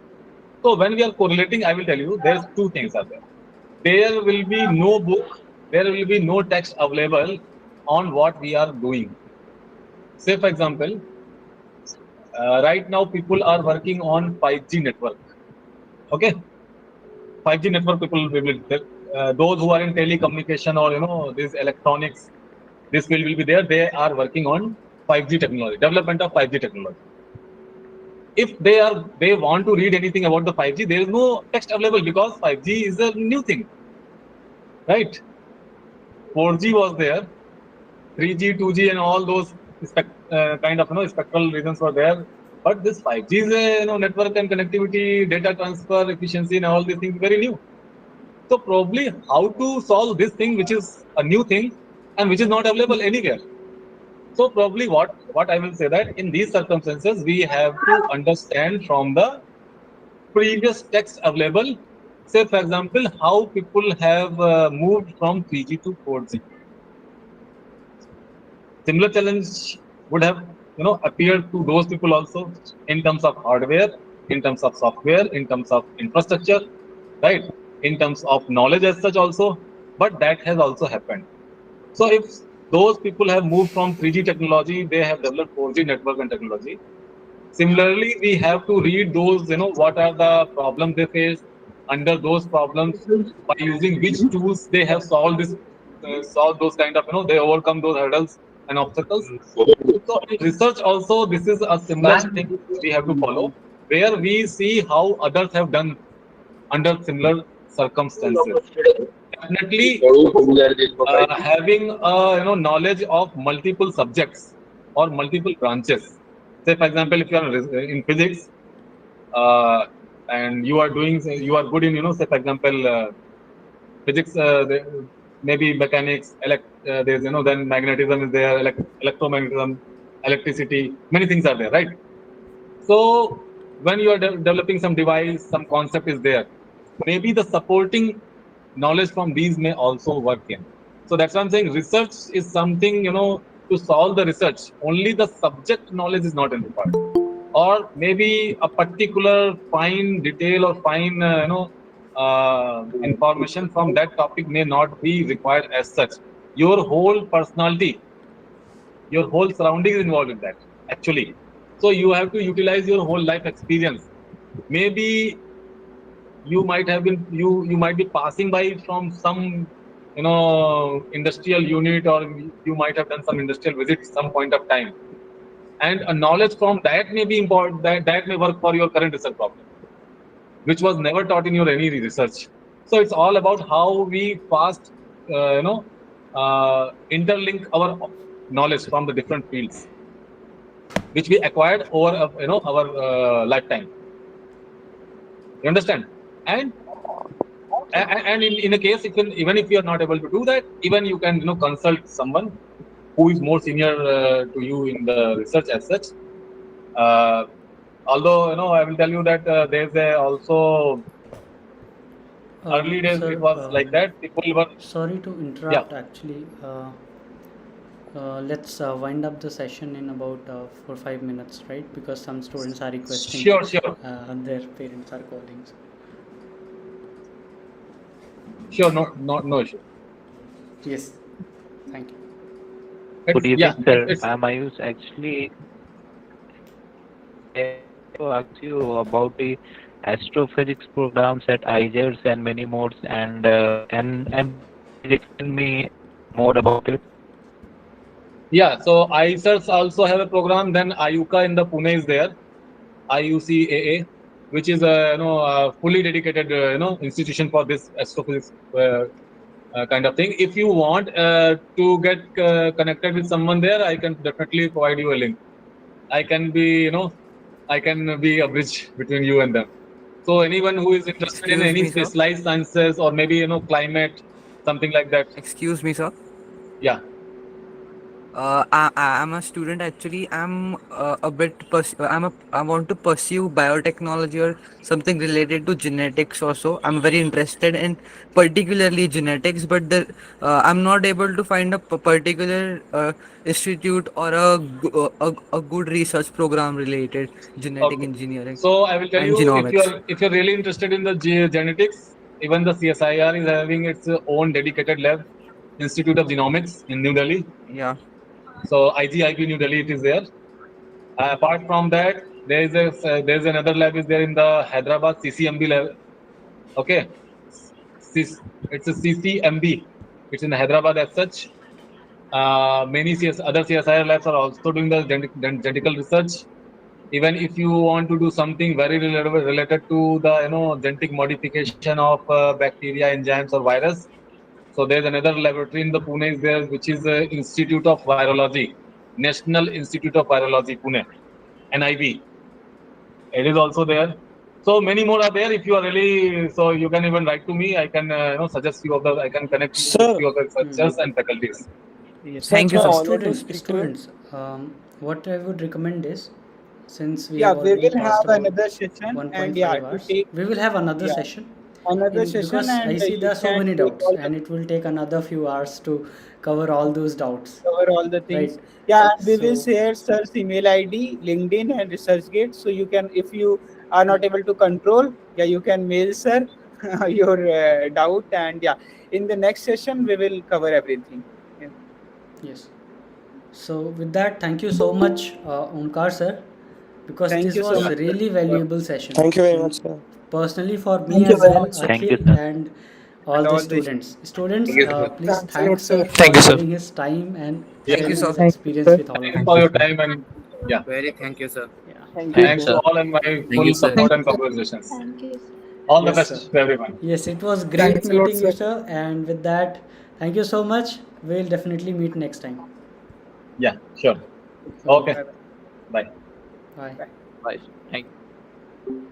So when we are correlating, I will tell you, there's two things are there. There will be no book, there will be no text available on what we are doing. Say for example, right now people are working on 5G network. Okay, 5G network people will those who are in telecommunication or these electronics, this field will be there. They are working on 5G technology, development of 5G technology. If they want to read anything about the 5G, there is no text available because 5G is a new thing, right? 4G was there, 3G, 2G, and all those kind of spectral reasons were there. But this 5G is a network and connectivity, data transfer, efficiency, and all these things very new. So probably how to solve this thing, which is a new thing and which is not available anywhere. So probably what I will say that in these circumstances we have to understand from the previous text available. Say for example, how people have moved from 3G to 4G. Similar challenge would have appeared to those people also in terms of hardware, in terms of software, in terms of infrastructure, right? In terms of knowledge as such also, but that has also happened. So if those people have moved from 3G technology, they have developed 4G network and technology. Similarly, we have to read those, what are the problems they face, under those problems, by using which tools they have solved this, solved those kind of, they overcome those hurdles and obstacles. So in research also, this is a similar thing we have to follow, where we see how others have done under similar circumstances. Definitely, having knowledge of multiple subjects or multiple branches. Say, for example, if you are in physics, uh, and you are good in, say, for example, physics, maybe mechanics, there's, then magnetism is there, electromagnetism, electricity, many things are there, right? So when you are developing some device, some concept is there. Maybe the supporting knowledge from these may also work in. So that's why I'm saying research is something, to solve the research. Only the subject knowledge is not required. Or maybe a particular fine detail or fine, information from that topic may not be required as such. Your whole personality, your whole surrounding is involved in that, actually. So you have to utilize your whole life experience. Maybe you might be passing by from some, industrial unit, or you might have done some industrial visit some point of time, and a knowledge from that may be important, that may work for your current research problem, which was never taught in your any research. So it's all about how we fast, interlink our knowledge from the different fields, which we acquired over, our lifetime. You understand? And in a case, even if you are not able to do that, even you can, consult someone who is more senior to you in the research as such. Although, I will tell you that there's also early days Sir, it was like that. People were, sorry to yeah, interrupt. Actually, let's wind up the session in about 4 or 5 minutes, right? Because some students are requesting, sure, their parents are calling. sure, no issue. Yes, thank you. Good Yeah, evening, sir. it's I'm Ayush. Actually, I to ask you about the astrophysics programs at IISERs and many more, and please explain me more about it. yeah. So IISERs also have a program. Then IUCA in the Pune is there, IUCAA, which is a, a fully dedicated, institution for this astrophysics kind of thing. If you want to get connected with someone there, I can definitely provide you a link. I can be, I can be a bridge between you and them. So anyone who is interested in Excuse any me, sir. specialized sciences, or maybe, climate, something like that. Excuse me, sir. Yeah. I'm a student actually. I want to pursue biotechnology or something related to genetics also. I'm very interested in particularly genetics, but I'm not able to find a particular institute or a good research program related genetic Okay. engineering So I will tell and you, genomics. if you're really interested in the genetics, even the CSIR is having its own dedicated lab, Institute of Genomics in New Delhi. Yeah. So IGIP New Delhi, it is there. Apart from that, there is another lab is there in the Hyderabad CCMB lab. Okay, it's a CCMB. It's in Hyderabad as such. Many other CSIR labs are also doing the genetical research. Even if you want to do something very related to the, genetic modification of bacteria, enzymes, or virus, so there's another laboratory in the Pune is there, which is Institute of Virology, National Institute of Virology, Pune, NIV. It is also there. So many more are there. If you are really, so you can even write to me. I can, suggest few of the. I can connect you with Sir, few of the researchers and faculties. Yes. sir, Thank you, my sir. honorable Students, speaker. what I would recommend is, since we Yeah, have we already will passed have about another session, and 1.5 to hours, take we will have another yeah session. another session, Because I and see you there are so can many take doubts, all the and it will take another few hours to cover all those doubts, cover all the right? things. Yeah, and we will So, share sir's email ID, LinkedIn, and ResearchGate, so you can, if you are not able to control, yeah, you can mail sir your doubt, and yeah, in the next session we will cover everything. Yeah. yes. So, with that, thank you so much, Omkar sir. because Thank this you so was much, a really sir. valuable session. Thank you very much, sir. Personally, for me Thank you as very well, much, sir. Thank you, Akhil sir. and And all the all the students. Students, Thank you, sir. please Thanks a thank lot, sir sir. for Thank you, sir. giving his time and Yeah. Thank you, sharing sir. his Thank you, experience sir. with all of Thanks us. for your time and yeah. Very thank you, sir. Yeah. Thank you, Thanks sir. to all and my Thank full you, sir. support Thank and you, sir. congratulations. Thank you. All the Yes, best sir. to everyone. Yes, it was great Thanks a lot, meeting you, sir. sir. And with that, thank you so much. We'll definitely meet next time. Yeah, sure. Okay. Okay. Bye-bye. Bye. Bye. Bye. Bye. Thank you.